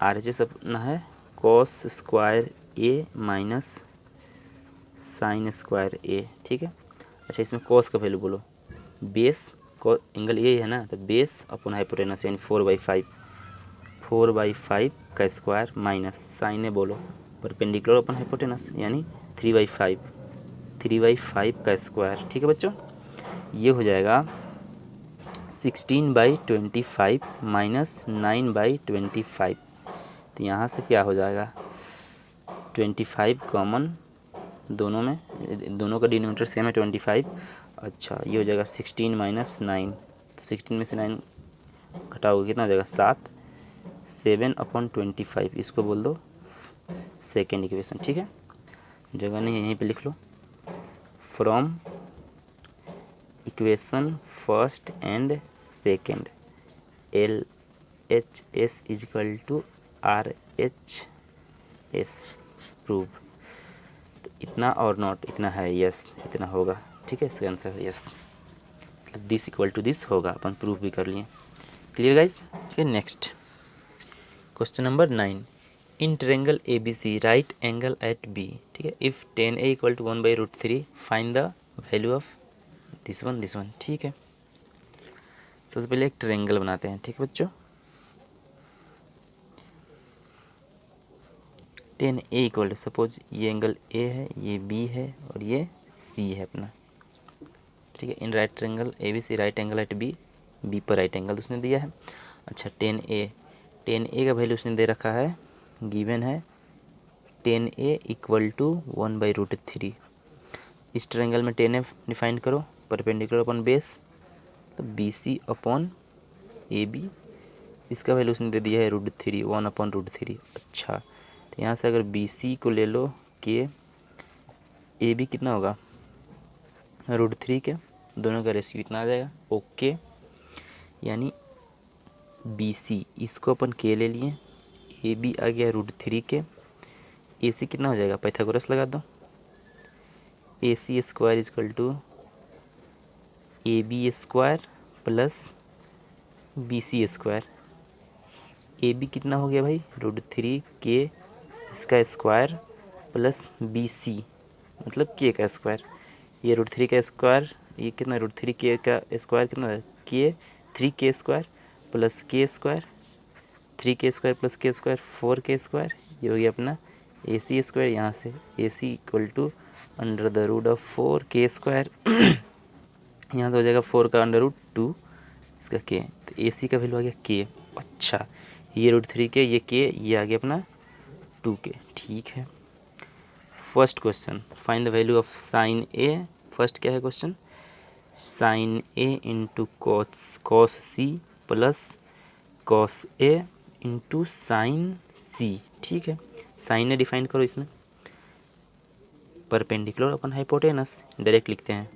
RHS अपना है cos square A minus sine square A, ठीक है। अच्छा, इसमें कॉस का वैल्यू बोलो, बेस एंगल ये है ना, तो बेस अपॉन हाइपोटेनस यानी 4/5 का स्क्वायर माइनस साइन है बोलो, परपेंडिकुलर अपन हाइपोटेनस यानी 3/5 का स्क्वायर, ठीक है बच्चों। ये हो जाएगा 16/25 माइनस 9/25, तो यहाँ से क्या हो जाएगा 25 कॉमन दोनों में, दोनों का डिनोमिनेटर सेम है 25। अच्छा, ये हो जाएगा 16 माइनस 9, तो 16 में से 9 घटाओगे कितना हो जाएगा 7, 7/25, इसको बोल दो सेकेंड इक्वेशन, ठीक है। जगह नहीं यहीं पे लिख लो, from equation first and second LHS is equal to RHS prove, तो इतना और नॉट इतना है, यस इतना होगा, ठीक है। इसका आंसर यस, मतलब दिस इक्वल टू दिस होगा, अपन प्रूव भी कर लिए। Clear guys. फिर next question number 9, in triangle ABC right angle at B, ठीक है, if 10A equal to 1/√3 find the value of this one, ठीक है। सबसे पहले एक ट्रायंगल बनाते हैं, ठीक है बच्चों। 10A इक्वल टू, सपोज ये एंगल A है, ये B है और ये C है अपना, ठीक है। In right triangle ABC right angle at B, B पर राइट एंगल उसने दिया है। अच्छा, 10A का वैल्यू उसने दे रखा है, गिवन है 10A इक्वल टू 1/√3। इस ट्रायंगल में 10A डिफाइन करो, परपेंडिकुलर अपॉन बेस, तो BC अपॉन AB, इसका वैल्यू उसने दे दिया है √3, 1/√3। अच्छा, तो यहाँ से अगर BC को ले लो के, AB कितना होगा √3 के, दोनों का रेशियो इतना आ जाएगा, ओके। यानी BC इसको अपन के ले लिए, AB आ गया √3 के, AC कितना हो जाएगा, पाइथागोरस लगा दो, AC square is equal to AB square plus BC square. AB कितना हो गया भाई √3 के, इसका स्क्वायर प्लस BC मतलब के का स्क्वायर, ये √3 का स्क्वायर, ये कितना √3 के का स्क्वायर कितना है के, 3k स्क्वायर प्लस के स्क्वायर, 3k स्क्वायर प्लस के स्क्वायर 4k स्क्वायर, ये हो गया अपना AC स्क्वायर। यहाँ से AC equal to √4k square, यहाँ से हो जाएगा 4 का √2 इसका k, तो AC का वैल्यू आ गया k। अच्छा, ये √3 के, ये k, ये आ गया अपना 2k, ठीक है। First question, find the value of sine A। First क्या है question, sine A into cos C plus cos A into sine C, ठीक है। साइन A डिफाइन करो, इसमें परपेंडिकुलर अपन हाइपोटेनस डायरेक्ट लिखते हैं,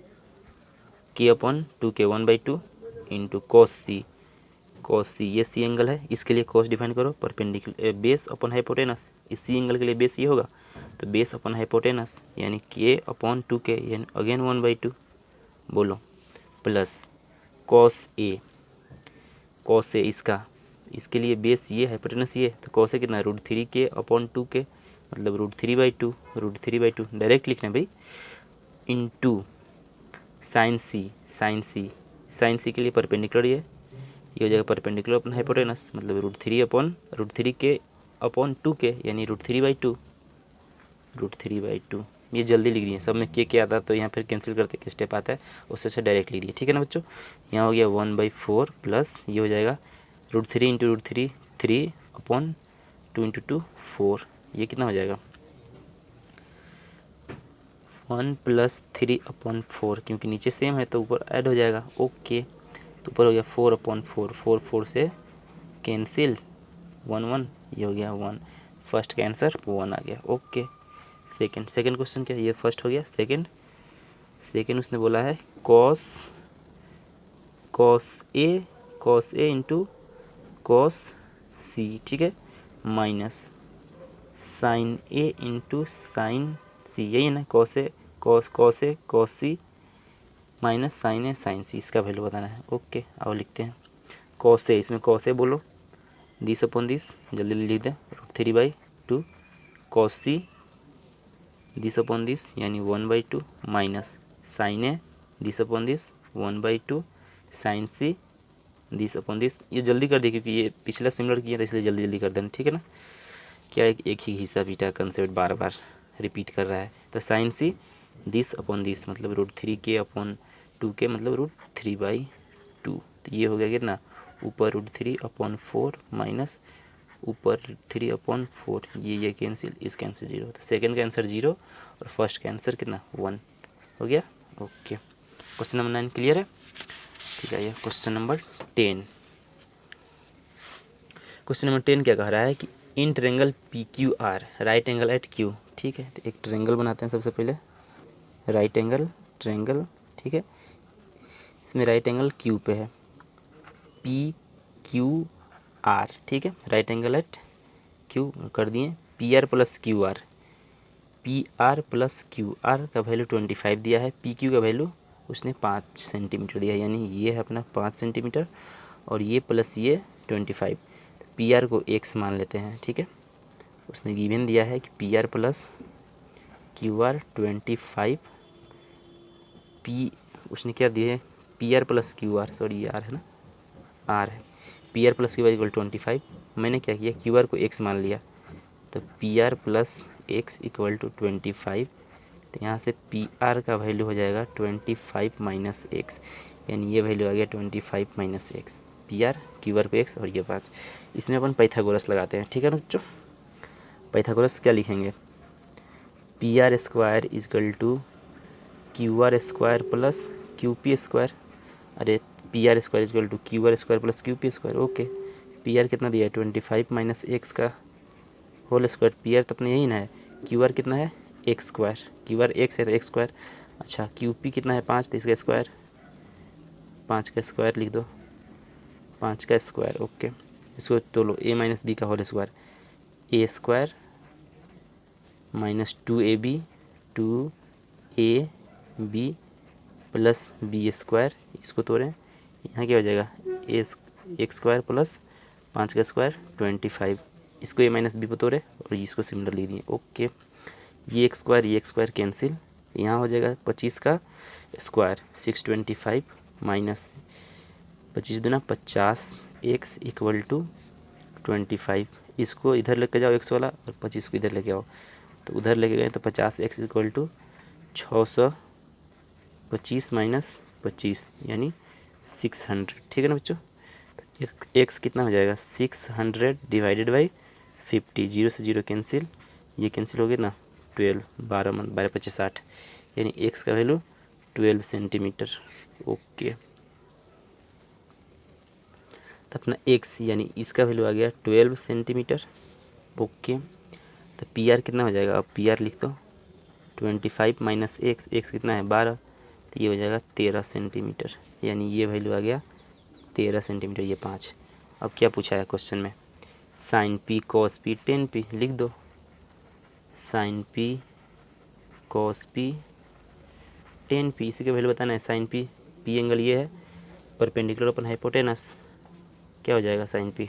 k/2k 1/2 into cos C, cos C, ये C angle है, इसके लिए कॉस डिफाइन करो, परपेंडिकुलर बेस अपॉन हाइपोटेनस, इस सी एंगल के लिए बेस ये होगा, तो बेस अपॉन हाइपोटेनस यानी के अपॉन 2k यानी अगेन 1/2 बोलो, plus cos A, cos A इसके लिए बेस ये हाइपोटेनस ये, तो कॉस ए कितना √3k अपॉन 2k मतलब √3/2 डायरेक्ट लिखना है भाई, इंटू साइन सी के लिए परपेंडिकुलर ये हो जाएगा परपेंडिकुलर अपॉन हाइपोटेनस मतलब √3k अपॉन 2k यानी √3/2 ये जल्दी लिख दिए, सब में के आता तो यहाँ फिर कैंसिल करते के स्टेप आता है, उससे अच्छा डायरेक्ट लिख दिए, ठीक है ना बच्चों। यहाँ हो गया 1/4 प्लस ये हो जाएगा √3 इंटू √3 3 अपॉन 2 इंटू 2 4, ये कितना हो जाएगा 1 + 3 अपॉन 4, क्योंकि नीचे सेम है तो ऊपर ऐड हो जाएगा, ओके। तो ऊपर हो गया 4/4, 4 से कैंसिल 1 ये हो गया 1, फर्स्ट का आंसर 1 आ गया, ओके। सेकंड क्वेश्चन क्या है, ये फर्स्ट हो गया। सेकंड उसने बोला है कॉस ए इंटू कॉस सी, ठीक है, माइनस साइन ए इंटू साइन सी, यही है ना, cos A cos C minus sine A sign सी, इसका वैल्यू बताना है, ओके। अब लिखते हैं कॉस ए, इसमें कॉस ए बोलो दिस अपॉन दिस, जल्दी लिख दें √3/2 cos C this upon this यानी 1/2 minus sine A this upon this 1/2 sine C this upon this, ये जल्दी कर दिए क्योंकि ये पिछला सिमिलर किया था इसलिए जल्दी कर देना, ठीक है ना। क्या एक ही हिस्सा बीटा कंसेप्ट बार बार रिपीट कर रहा है, तो sine C this upon this मतलब √3k अपॉन 2k मतलब √3/2, तो ये हो गया कितना ऊपर √3/4 माइनस ऊपर 3/4, ये कैंसिल, इस कैंसिल 0, तो सेकंड का आंसर 0 और फर्स्ट का आंसर कितना 1 हो गया, ओके। क्वेश्चन नंबर 9 क्लियर है, ठीक है। ये क्वेश्चन नंबर 10, क्वेश्चन नंबर 10 क्या कह रहा है कि in triangle PQR right angle at Q, ठीक है। तो एक ट्रेंगल बनाते हैं सबसे पहले, राइट एंगल ट्रेंगल, ठीक है। इसमें राइट एंगल Q पे है, PQR, ठीक है, राइट एंगल एट Q कर दिए, PR + QR, PR + QR का वैल्यू 25 दिया है, PQ का वैल्यू उसने 5 सेंटीमीटर दिया है, यानी ये है अपना 5 सेंटीमीटर और ये प्लस ये 25, तो PR को x मान लेते हैं, ठीक है। उसने गिवन दिया है कि PR + QR 25, उसने क्या दिया है PR + QR, सॉरी ये R है ना, R है, PR + QR = 25, मैंने क्या किया QR को x मान लिया, तो PR + x = 25, तो यहाँ से PR का वैल्यू हो जाएगा 25 - x, यानी ये वैल्यू आ गया 25 - x, PR QR को x और ये 5। इसमें अपन पाइथागोरस लगाते हैं, ठीक है ना बच्चों। पाइथागोरस क्या लिखेंगे, PR² = QR² + QP², अरे PR² = QR² + QP², okay. PR कितना दिया है 25 - x का होल स्क्वायर, PR तो अपने यही ना है, QR कितना है x², QR x है तो x², अच्छा QP कितना है 5, तो इसका स्क्वायर, 5 का स्क्वायर लिख दो, 5 का स्क्वायर, ओके। इसको तोलो a - b का whole square, a² - 2ab 2ab + b², इसको तोड़ें, यहाँ क्या हो जाएगा x² + 5 का स्क्वायर 25, इसको a - b पर तोड़े और इसको सिमिलर लिख दिए, ओके। ये x² कैंसिल, यहाँ हो जाएगा 25 का स्क्वायर 625 माइनस 25 दूना 50, x = 25, इसको इधर लेके जाओ x वाला और 25 को इधर लेके आओ, तो उधर लेके गए तो 50x = 625 - 25 यानी 600, ठीक है ना बच्चों। x कितना हो जाएगा 600 / 50, 0 से 0 कैंसिल, ये कैंसिल हो गया ना 12, 12 × 5 = 60, यानी x का वैल्यू 12 सेंटीमीटर, ओके। तो अपना x यानी इसका वैल्यू आ गया 12 सेंटीमीटर, ओके। तो PR कितना हो जाएगा, अब PR लिख दो 25 - x कितना है 12, तो ये हो जाएगा 13 सेंटीमीटर, यानी ये वैल्यू आ गया 13 सेंटीमीटर, ये 5। अब क्या पूछा है क्वेश्चन में, sine P cos P tan P लिख दो, sine P cos P tan P, इसी का वैल्यू बताना है। साइन पी, पी एंगल ये है, परपेंडिकुलर अपन हाइपोटेनस, क्या हो जाएगा sign P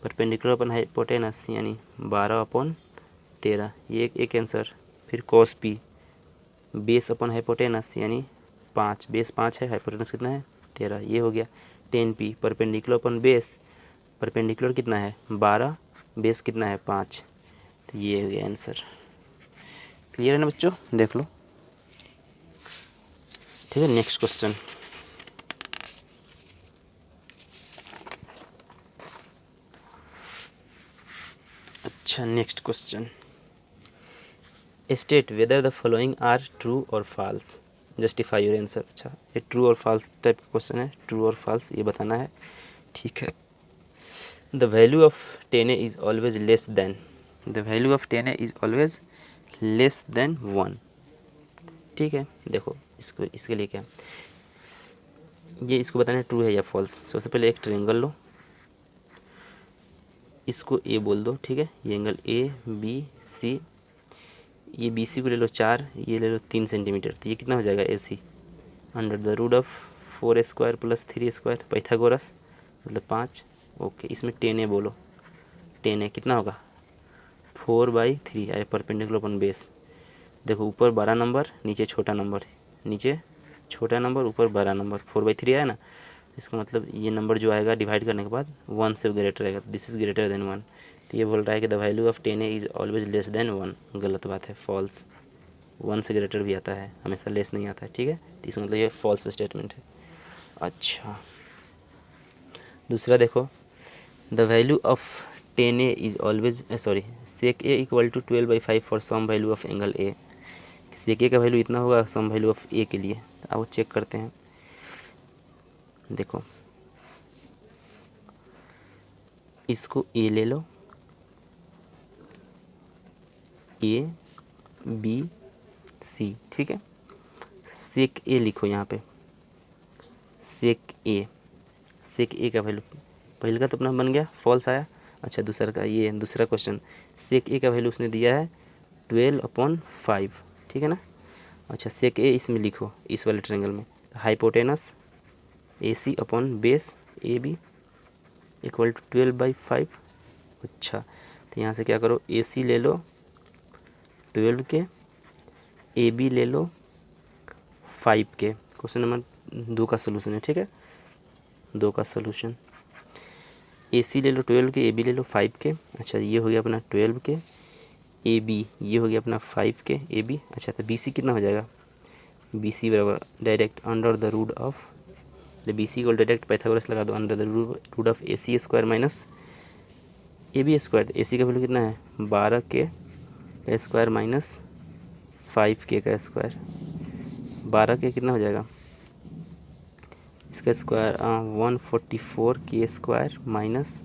perpendicular upon hypotenuse यानी 12/13, ये एक आंसर। फिर cos P base upon hypotenuse यानी 5, बेस 5 है, हाइपोटेनस कितना है 13, ये हो गया। 10p perpendicular upon base, perpendicular कितना है 12, बेस कितना है 5, तो ये हो गया आंसर। क्लियर है ना बच्चों, देख लो। ठीक है, नेक्स्ट क्वेश्चन। अच्छा, next question, state whether the following are true और फॉल्स, जस्टिफाई योर आंसर। अच्छा, ये ट्रू और फॉल्स टाइप का क्वेश्चन है, ट्रू और फॉल्स ये बताना है। ठीक है, the value of 10a is always less than, the value of 10a is always less than 1। ठीक है, देखो इसको, इसके लिए क्या, ये इसको बताना है ट्रू है या फॉल्स। सबसे पहले एक ट्रायंगल लो, इसको ए बोल दो। ठीक है, ये एंगल ए बी सी, ये बी सी को ले लो 4, ये ले लो 3 सेंटीमीटर, तो ये कितना हो जाएगा A C, under the root of 4² + 3² Pythagoras, मतलब 5। ओके, इसमें 10a बोलो, 10a कितना होगा 4/3 आए परपेंडिकुलर अपन बेस। देखो ऊपर बड़ा नंबर, नीचे छोटा नंबर, नीचे छोटा नंबर, ऊपर बड़ा नंबर, 4/3 आया ना, इसका मतलब ये नंबर जो आएगा डिवाइड करने के बाद 1 से ग्रेटर आएगा, दिस इज़ ग्रेटर देन 1। तो ये बोल रहा है कि the value of 10a is always less than 1, गलत बात है, फॉल्स। 1 से ग्रेटर भी आता है, हमेशा लेस नहीं आता है। ठीक है, तो इसका मतलब ये फॉल्स स्टेटमेंट है। अच्छा, दूसरा देखो, the value of 10a is always sec a equal to 12/5 for some value of angle A. Sec a का वैल्यू इतना होगा सम वैल्यू ऑफ a के लिए, तो आओ चेक करते हैं। देखो इसको a ले लो, a b c, ठीक है, सेक a लिखो यहाँ पे, सेक a का वैल्यू, पहले का तो अपना बन गया फॉल्स आया। अच्छा, दूसरा का, ये दूसरा क्वेश्चन, सेक a का वैल्यू उसने दिया है 12/5, ठीक है ना। अच्छा, सेक a इसमें लिखो, इस वाले ट्रायंगल में, hypotenuse AC upon base AB equal to 12/5। अच्छा, तो यहाँ से क्या करो, AC ले लो 12 के, AB ले लो 5 के। क्वेश्चन नंबर 2 का सोल्यूशन है। ठीक है, 2 का सोल्यूशन, AC ले लो 12 के, AB ले लो 5 के। अच्छा, ये हो गया अपना 12 के, AB ये हो गया अपना 5 के AB। अच्छा, तो BC कितना हो जाएगा, BC बराबर direct under the root of, BC को डायरेक्ट पाइथागोरस लगा दो, under the root of AC square minus AB square. AC का वैल्यू कितना है 12 के का स्क्वायर माइनस 5 के का स्क्वायर, 12 के कितना हो जाएगा, इसका स्क्वायर 144 के स्क्वायर माइनस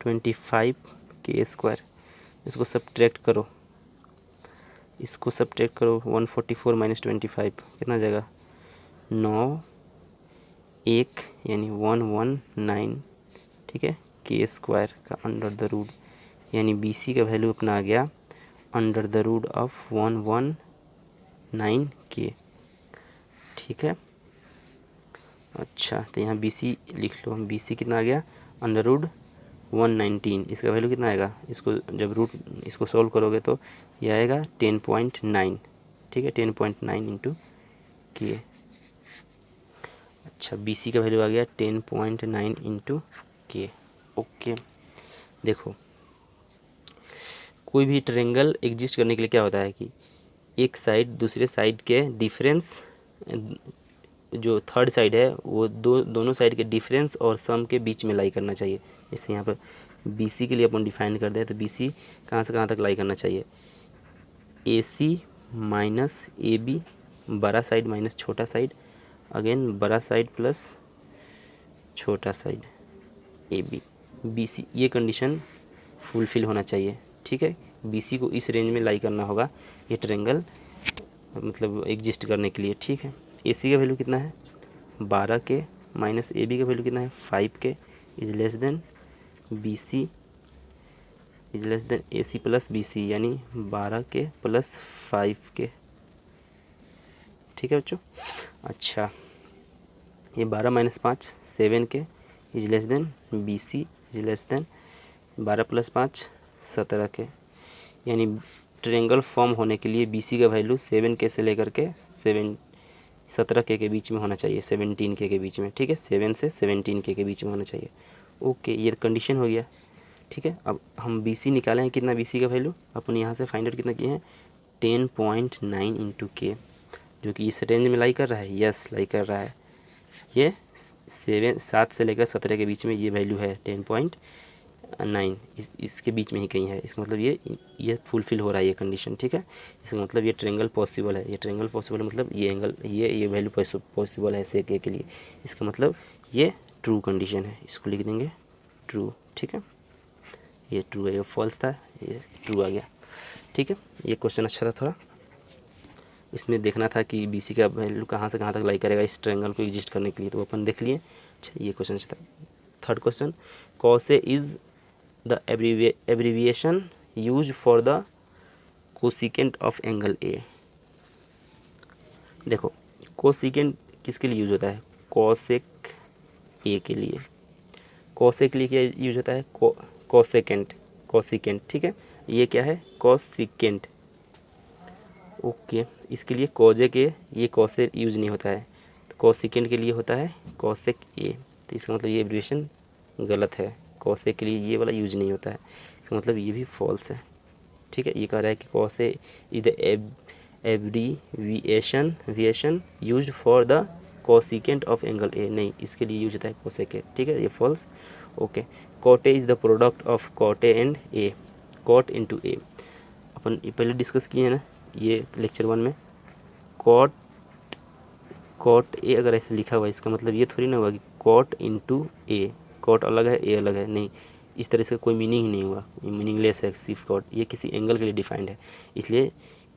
25 के स्क्वायर। इसको सब्ट्रैक्ट करो, इसको सब्ट्रैक्ट करो, 144 माइनस 25 कितना हो जाएगा 9 1 यानी 119, ठीक है, के स्क्वायर का अंडर द रूट, यानी BC का वैल्यू अपना आ गया अंडर द रूट ऑफ 119 के। ठीक है, अच्छा, तो यहाँ BC लिख लो, BC कितना आ गया अंडर रूट 119, इसका वैल्यू कितना आएगा, इसको जब रूट इसको सॉल्व करोगे तो ये आएगा 10.9। ठीक है, 10.9 इंटू के। अच्छा, BC का वैल्यू आ गया 10.9 इंटू के। ओके, देखो कोई भी ट्रायंगल एग्जिस्ट करने के लिए क्या होता है कि एक साइड दूसरे साइड के डिफरेंस, जो थर्ड साइड है वो दोनों साइड के डिफरेंस और सम के बीच में लाई करना चाहिए। जैसे यहाँ पर BC के लिए अपन डिफाइन कर दें, तो BC कहाँ से कहाँ तक लाई करना चाहिए, AC माइनस AB, बड़ा साइड माइनस छोटा साइड, अगेन बड़ा साइड प्लस छोटा साइड AB, BC, ये कंडीशन फुलफिल होना चाहिए। ठीक है, BC को इस रेंज में लाई करना होगा ये ट्रायंगल मतलब एग्जिस्ट करने के लिए। ठीक है, AC का वैल्यू कितना है 12 के माइनस ए बी का वैल्यू कितना है 5 के is less than B C is less than A C plus B C, यानी 12 के प्लस 5 के। ठीक है बच्चों। अच्छा, ये 12 माइनस 5 7 के is less than B C is less than 12 plus 5 17 के, यानी ट्रायंगल फॉर्म होने के लिए बी सी का वैल्यू 7 के से लेकर के 17 के बीच में होना चाहिए, 17 के बीच में। ठीक है, 7 से 17 के बीच में होना चाहिए। ओके, ये कंडीशन हो गया। ठीक है, अब हम बी सी निकाले हैं, कितना बी सी का वैल्यू अपन यहाँ से फाइंड आउट कितना किए हैं 10.9 इंटू के, जो कि इस रेंज में लाई कर रहा है। यस, लाई कर रहा है। ये 7 से लेकर 17 के बीच में ये वैल्यू है 10.9, इसके बीच में ही कहीं है। इसका मतलब ये फुलफिल हो रहा है ये कंडीशन। ठीक है, इसका मतलब ये ट्रायंगल पॉसिबल है। ये ट्रायंगल पॉसिबल मतलब ये एंगल ये वैल्यू पॉसिबल है सेक ए के लिए। इसका मतलब ये ट्रू कंडीशन है, इसको लिख देंगे ट्रू। ठीक है, ये ट्रू है, ये फॉल्स था, ये ट्रू आ गया। ठीक है, ये क्वेश्चन अच्छा था थोड़ा। इसमें देखना था कि बी सी का वैल्यू कहाँ से कहाँ तक लाई करेगा इस ट्रायंगल को एग्जिस्ट करने के लिए, तो अपन देख लिए। अच्छा, ये क्वेश्चन अच्छा था। Third question, कॉसे is the abbreviation use for the cosecant of angle ए। देखो, कोसिकेंट किसके लिए यूज होता है, कोसेक ए के लिए। कोसेक के लिए क्या यूज होता है, कोसेकेंट, कोसिकेंट। ठीक है, ये क्या है कोसिकेंट। ओके, इसके लिए कोजे के ये कोसे यूज नहीं होता है, तो कोसिकेंट के लिए होता है कोसेक ए। तो इसका मतलब ये एब्रीविएशन गलत है, कोसे के लिए ये वाला यूज नहीं होता है। इसका मतलब ये भी फॉल्स है। ठीक है, ये कह रहा है कि कोसे is the abbreviation used for the cosecant of angle ए। नहीं, इसके लिए यूज होता है कोसेक ए। ठीक है, ये फॉल्स। ओके, कोटे इज द प्रोडक्ट ऑफ कोटे एंड ए, कोट इंटू ए। अपन पहले डिस्कस किए हैं ना ये लेक्चर 1 में। कोट ए अगर ऐसे लिखा हुआ है, इसका मतलब ये थोड़ी ना हुआ कि कोट इंटू ए, कोट अलग है ए अलग है। नहीं, इस तरह से कोई मीनिंग ही नहीं हुआ, मीनिंगलेस है सिर्फ कोट। ये किसी एंगल के लिए डिफाइंड है, इसलिए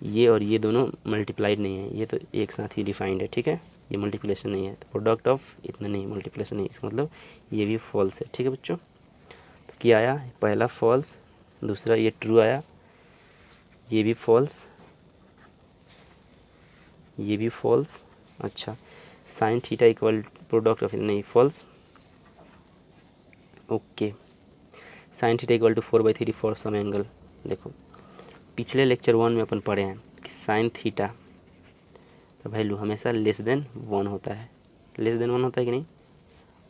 ये और ये दोनों मल्टीप्लाइड नहीं है, ये तो एक साथ ही डिफाइंड है। ठीक है, ये मल्टीप्लिकेशन नहीं है, तो प्रोडक्ट ऑफ इतना नहीं, मल्टीप्लिकेशन नहीं, इसका मतलब ये भी फॉल्स है। ठीक है बच्चों, तो क्या आया, पहला फॉल्स, दूसरा ये ट्रू आया, ये भी फॉल्स, ये भी फॉल्स। अच्छा, sine theta equal product of, नहीं false. Okay, sine theta equal to 4/3 for some angle. देखो, पिछले लेक्चर 1 में अपन पढ़े हैं कि साइन थीटा का वैल्यू हमेशा लेस देन 1 होता है, लेस देन 1 होता है कि नहीं।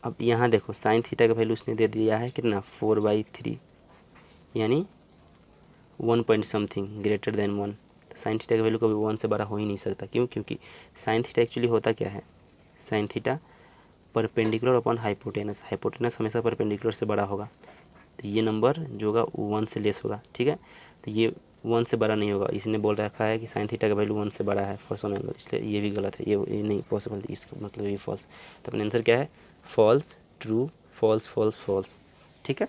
अब यहाँ देखो, साइन थीटा का वैल्यू उसने दे दिया है कितना 4/3, यानी 1 पॉइंट समथिंग ग्रेटर देन 1। तो साइन थीटा का वैल्यू कभी 1 से बड़ा हो ही नहीं सकता। क्यों, क्योंकि साइन थीटा एक्चुअली होता क्या है, sine theta perpendicular upon hypotenuse, hypotenuse हमेशा परपेंडिकुलर से बड़ा होगा, तो ये नंबर जो होगा 1 से लेस होगा। ठीक है, तो ये 1 से बड़ा नहीं होगा। इसने बोल रखा है कि साइन थीटा का वैल्यू 1 से बड़ा है फॉर सम एंगल, इसलिए ये भी गलत है, ये नहीं पॉसिबल, इसका मतलब ये फॉल्स। तो अपना आंसर क्या है, false, true, false, false, false. ठीक है,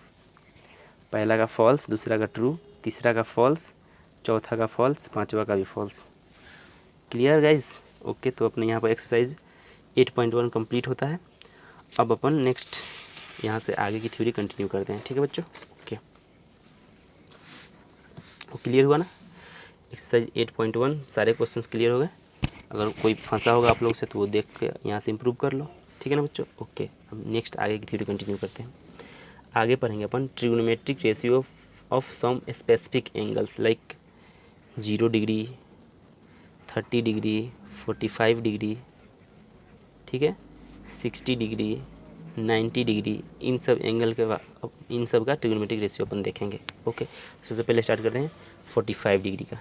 पहला का फॉल्स, दूसरा का ट्रू, तीसरा का फॉल्स, चौथा का फॉल्स, पांचवा का भी फॉल्स। Clear guys. ओके, तो अपने यहाँ पर एक्सरसाइज 8.1 कंप्लीट होता है। अब अपन नेक्स्ट यहाँ से आगे की थ्योरी कंटिन्यू करते हैं। ठीक है बच्चों, ओके, वो क्लियर हुआ ना, एक्सरसाइज 8.1 सारे क्वेश्चंस क्लियर हो गए। अगर कोई फंसा होगा आप लोग से तो वो देख के यहाँ से इम्प्रूव कर लो। ठीक है ना बच्चों, ओके। अब नेक्स्ट आगे की थ्योरी कंटिन्यू करते हैं। आगे पढ़ेंगे अपन trigonometric ratio of some specific angles like 0 degree, 30 degree, 45 degree, ठीक है, 60 डिग्री, 90 डिग्री, इन सब एंगल के इन सब का ट्रिग्नोमेट्रिक रेशियो अपन देखेंगे। ओके, सबसे पहले स्टार्ट करते हैं 45 डिग्री का।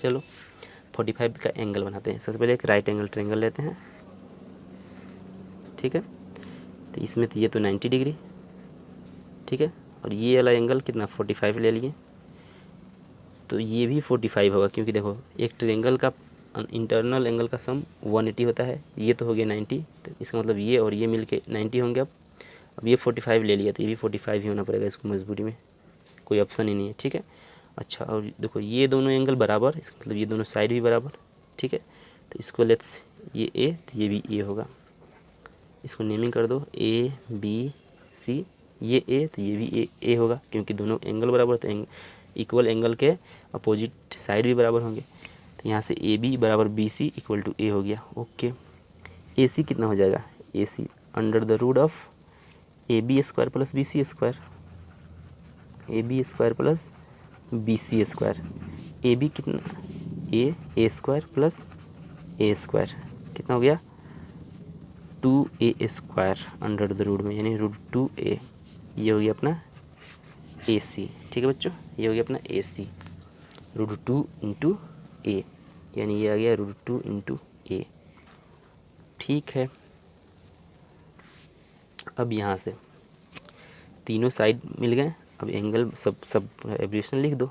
चलो 45 का एंगल बनाते हैं। सबसे पहले एक राइट एंगल ट्रायंगल लेते हैं। ठीक है, तो इसमें तो ये तो 90 डिग्री, ठीक है, और ये वाला एंगल कितना 45 ले लिए, तो ये भी 45 होगा, क्योंकि देखो एक ट्रायंगल का इंटरनल एंगल का सम 180 होता है। ये तो हो गया 90, तो इसका मतलब ये और ये मिलके 90 होंगे। अब ये 45 ले लिया, तो ये भी 45 ही होना पड़ेगा इसको, मजबूरी में, कोई ऑप्शन ही नहीं है। ठीक है, अच्छा, और देखो ये दोनों एंगल बराबर, इसका मतलब ये दोनों साइड भी बराबर। ठीक है, तो इसको लेट्स ये ए, तो ये भी ए होगा। इसको नेमिंग कर दो ए बी सी, ये ए तो ये भी ए होगा, क्योंकि दोनों एंगल बराबर, तो इक्वल एंगल के अपोजिट साइड भी बराबर होंगे। तो यहाँ से ए बी बराबर B C equal to A हो गया। ओके, ए सी कितना हो जाएगा, A C under the root of A B square plus B C square, A B square plus B C square. A B कितना, A square plus A square कितना हो गया 2a square under the root में, यानी root 2a, ये हो गया अपना ए सी। ठीक है बच्चों, ये हो गया अपना ए सी, रूट 2 इंटू ए, यानी ये आ गया रूट 2 इंटू ए। ठीक है, अब यहाँ से तीनों साइड मिल गए। अब एंगल सब एब्रिएशन लिख दो,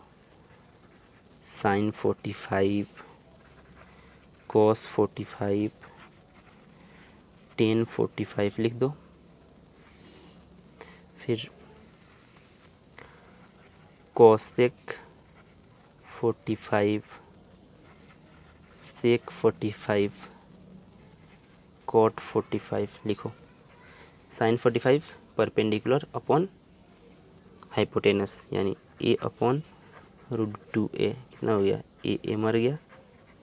साइन 45, कॉस 45, टेन 45 लिख दो। फिर कॉसेक 45, सेक 45, कॉट 45 लिखो। साइन 45 परपेंडिकुलर अपॉन हाइपोटेनस, यानी ए अपॉन रूट 2a कितना हो गया, ए मर गया,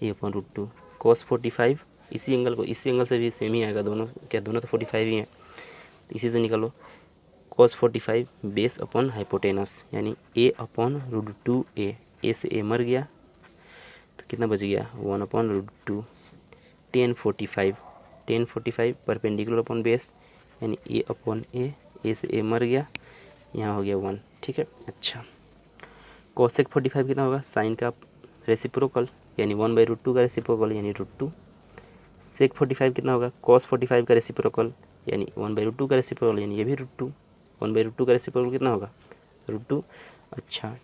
ए अपॉन रूट 2। कॉस 45 इसी एंगल को, इसी एंगल से भी सेम ही आएगा, दोनों क्या, दोनों तो 45 ही हैं, तो इसी से निकालो। कॉस 45 बेस अपॉन हाइपोटेनस, यानी ए अपॉन रूट 2a, ए से ए मर गया तो कितना बच गया 1 upon root 2। Tan 45 perpendicular upon base, यानी ए अपॉन ए से ए मर गया, यहाँ हो गया 1। ठीक है, अच्छा कोसेक 45 कितना होगा, साइन का रेसिप्रोकल, यानी 1/√2 का रेसिप्रोकल, यानी रूट 2। सेक 45 कितना होगा, कॉस 45 का रेसिप्रोकल, यानी 1/√2 का रेसिप्रोकल, यानी ये भी रूट 2। 1/√2 का रेसिप्रोकल कितना होगा, रूट 2। अच्छा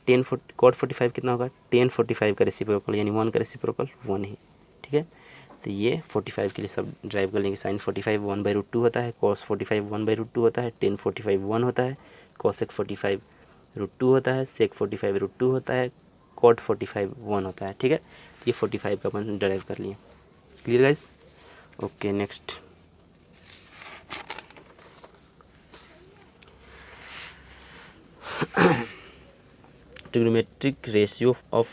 कॉट 45 कितना होगा, टेन 45 का रेसिप्रोकल, यानी 1 का रेसिप्रोकल 1 ही। ठीक है, तो ये 45 के लिए सब ड्राइव कर लेंगे। साइन 45 1/√2 होता है, कॉस 45 1/√2 होता है, टेन 45 1 होता है, कॉसेक 45 रूट 2 होता है, सेक 45 रूट 2 होता है, कॉट 45 1 होता है। ठीक है, ये 45 का अपन ड्राइव कर लिए। Clear guys, okay next. Trigonometric ratio of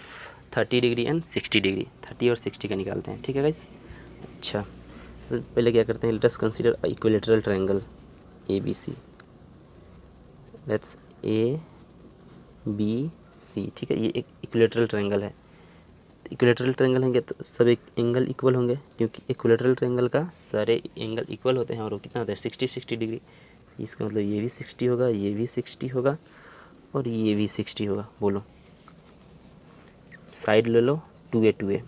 30 degree and 60 degree, 30 और 60 का निकालते हैं। ठीक है गाइस, अच्छा सबसे पहले क्या करते हैं, let us consider equilateral triangle A B C, let's A B C. ठीक है, ये एक इक्विलेटरल ट्रायंगल है। इक्विलेटरल ट्रायंगल होंगे तो सब एक एंगल इक्वल होंगे, क्योंकि इक्विलेटरल ट्रायंगल का सारे एंगल इक्वल होते हैं, और वो कितना होता है 60 डिग्री। इसका मतलब ये भी 60 होगा, ये भी 60 होगा, और ये भी 60 होगा। बोलो, साइड ले लो 2a 2a,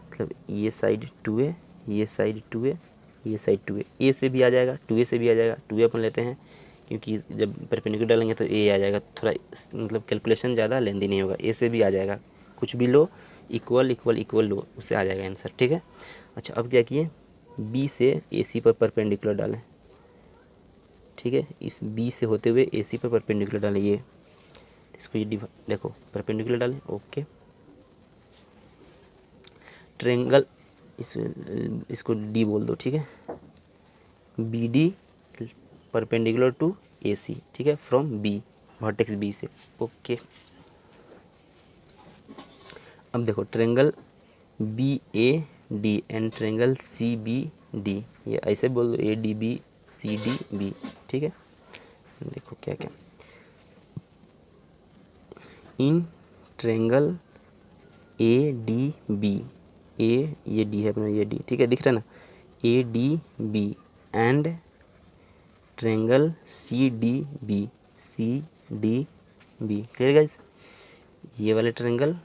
मतलब ये साइड 2a, ये साइड 2a, ये साइड 2a, ए से भी आ जाएगा 2a से भी आ जाएगा। 2a अपन लेते हैं क्योंकि जब परपेंडिकुलर डालेंगे तो a आ जाएगा, थोड़ा मतलब कैलकुलेशन ज़्यादा लेंदी नहीं होगा। ए से भी आ जाएगा, कुछ भी लो, इक्वल इक्वल इक्वल लो, उससे आ जाएगा आंसर। ठीक है, अच्छा अब क्या किए, बी से ए सी पर परपेंडिकुलर डालें। ठीक है, इस बी से होते हुए ए सी पर परपेंडिकुलर डालें, ये इसको ये देखो परपेंडिकुलर डालें। ओके, ट्रायंगल इसको डी बोल दो। ठीक है, B D perpendicular to A C. ठीक है, फ्रॉम बी, वर्टेक्स बी से। ओके, अब देखो triangle B A D and triangle C B D, ये ऐसे बोल दो, A D B C D B. ठीक है, देखो क्या क्या, in triangle A D B, ए ये डी है अपना, ये डी। ठीक है, दिख रहा है ना, A D B and triangle C D B, C D B. Clear guys, ये वाले ट्रायंगल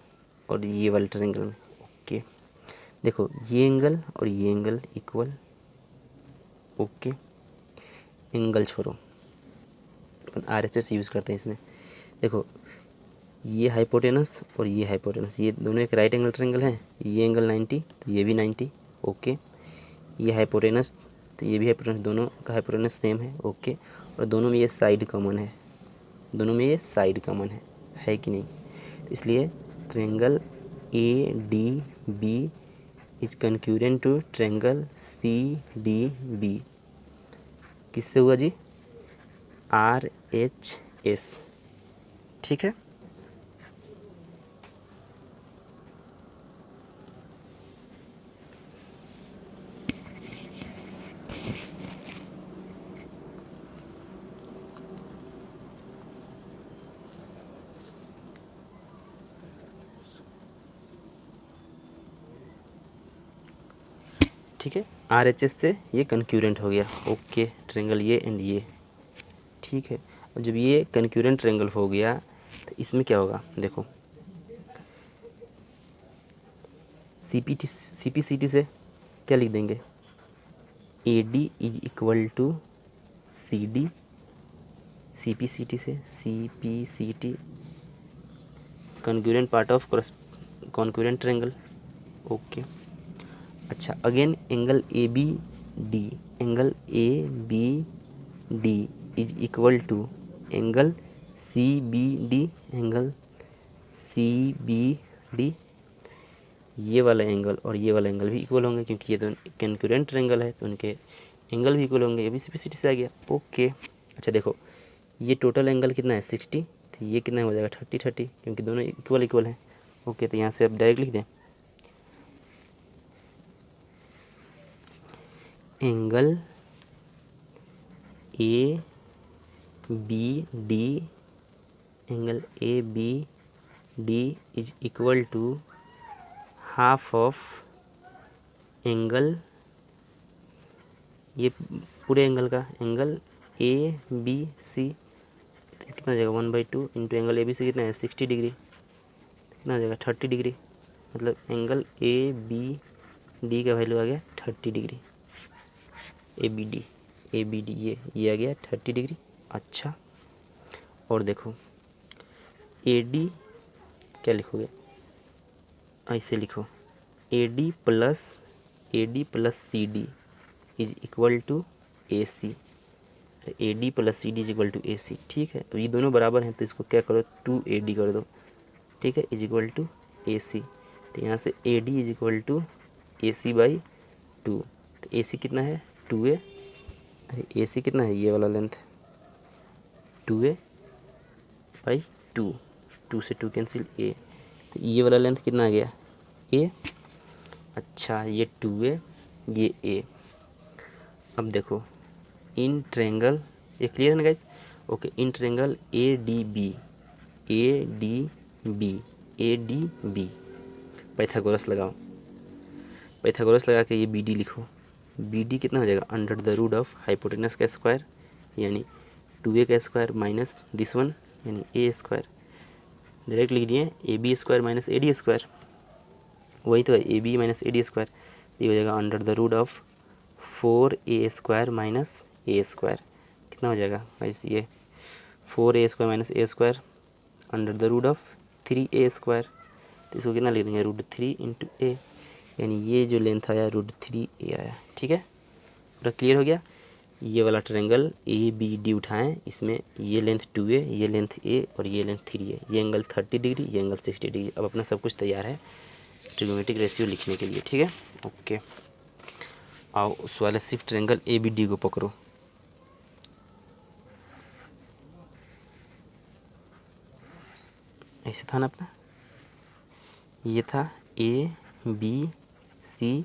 और ये वाले ट्रायंगल में। ओके, देखो ये एंगल और ये एंगल इक्वल। ओके, एंगल छोड़ो, अपन RHS यूज़ करते हैं इसमें। देखो ये हाइपोटेनस और ये हाइपोटेनस, ये दोनों एक राइट एंगल ट्रायंगल है, ये एंगल 90 तो ये भी 90। ओके, ये हाइपोटेनस तो ये भी हाइपोटेनस, दोनों का हाइपोटेनस सेम है। ओके, और दोनों में ये साइड कॉमन है, दोनों में ये साइड कॉमन है कि नहीं, तो इसलिए triangle A D B is concurrent to triangle C D B. किससे हुआ जी? RHS, ठीक है। ठीक है, RHS से ये कंक्यूरेंट हो गया, ओके, ट्रेंगल ये एंड ये, ठीक है। और जब ये कंक्यूरेंट ट्रेंगल हो गया तो इसमें क्या होगा, देखो CPCT से क्या लिख देंगे, AD is equal to CD, CPCT से CPCT concurrent part of concurrent triangle, okay. अच्छा, again angle ABD, angle ABD is equal to angle CBD, angle CBD, ये वाला एंगल और ये वाला एंगल भी इक्वल होंगे क्योंकि ये तो कंक्यूरेंट ट्रायंगल है तो उनके एंगल भी इक्वल होंगे, ये भी CPCT से आ गया, ओके। अच्छा देखो, ये टोटल एंगल कितना है 60, तो ये कितना हो जाएगा 30 क्योंकि दोनों इक्वल हैं, ओके। तो यहाँ से अब डायरेक्ट लिख दें angle ABD, angle ABD is equal to half of angle, ये पूरे एंगल का एंगल ABC, तो कितना हो जाएगा 1/2 इंटू एंगल ABC कितना है 60 डिग्री, कितना हो जाएगा 30 डिग्री, मतलब एंगल ABD का वैल्यू आ गया 30 डिग्री, ABD ये आ गया 30 डिग्री। अच्छा, और देखो AD क्या लिखोगे, ऐसे लिखो AD plus CD is equal to AC, AD plus CD is equal to AC, ठीक है। अब ये दोनों बराबर हैं तो इसको क्या करो 2AD कर दो, ठीक है, इज इक्वल टू AC। तो यहाँ से AD is equal to AC/2, तो AC कितना है 2A, अरे AC कितना है ये वाला लेंथ 2A/2, 2 से 2 कैंसिल A, तो ये वाला लेंथ कितना आ गया A। अच्छा, ये 2A ये A। अब देखो इन ट्रेंगल, ये क्लियर है ना guys, okay. In triangle ADB Pythagoras लगाओ, पाइथागोरस लगा के ये BD लिखो, BD कितना हो जाएगा under the root of hypotenuse का स्क्वायर यानी 2A का स्क्वायर माइनस दिस वन यानी A स्क्वायर, डायरेक्ट लिख दिए AB square minus AD square, वही तो है AB माइनस AD स्क्वायर, ये हो जाएगा under the root of 4A square minus A square, कितना हो जाएगा गाइस ये 4A square minus A square under the root of 3A square, तो इसको कितना लिख देंगे √3 इंटू A, यानी ये जो लेंथ आया √3A आया, ठीक है। पूरा क्लियर हो गया। ये वाला ट्रायंगल ABD उठाएं, इसमें ये लेंथ 2A, ये लेंथ A और ये लेंथ 3A, ये एंगल 30 डिग्री, ये एंगल 60 डिग्री। अब अपना सब कुछ तैयार है ट्रिग्नोमेट्रिक रेशियो लिखने के लिए, ठीक है, ओके। आओ उस वाले सिर्फ ट्रायंगल ABD को पकड़ो, ऐसे था ना अपना, ये था ABC,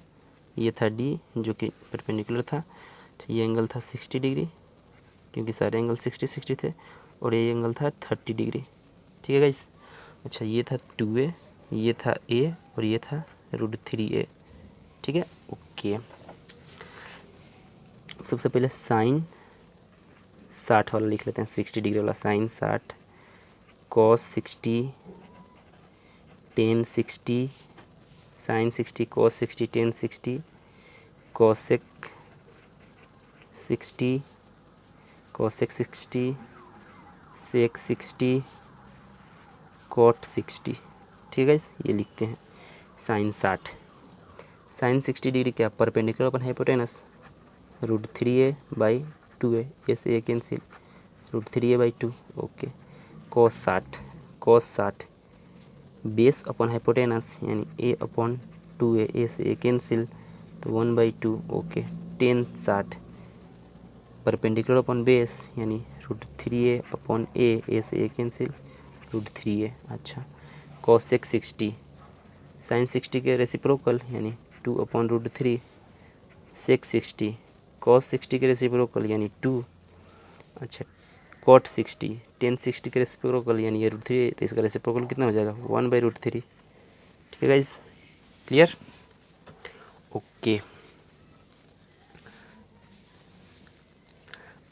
ये था D जो कि परपेंडिकुलर था, तो ये एंगल था 60 डिग्री क्योंकि सारे एंगल 60 थे, और ये एंगल था 30 डिग्री, ठीक है गाइस। अच्छा, ये था 2A, ये था A और ये था √3A, ठीक है, ओके। सबसे पहले साइन 60 वाला लिख लेते हैं, 60 डिग्री वाला sine 60, cos 60, tan 60, sine 60, cos 60, tan 60, cosec 60, cosec 60, sec 60, cot 60, ठीक है, ये लिखते हैं साइन 60। साइन 60 डिग्री क्या परपेंडिकुलर अपन हाइपोटेनस √3A/2A, ऐसे A cancel √3A/2, okay. Cos 60 base upon hypotenuse यानी A/2A, A से A कैंसिल तो 1/2, okay. Tan 60 perpendicular upon base यानी √3a अपॉन ए से ए कैंसिल √3a। अच्छा, cosec 60 sin 60 के रेसिप्रोकल यानी 2 अपॉन √3 sec 60 cos 60 के रेसिप्रोकल यानी 2। अच्छा, cot 60 tan 60 के रेसिप्रोकल यानी ये √3, तो इसका रेसिप्रोकल कितना हो जाएगा 1/√3। ठीक है गाइस, क्लियर? ओके,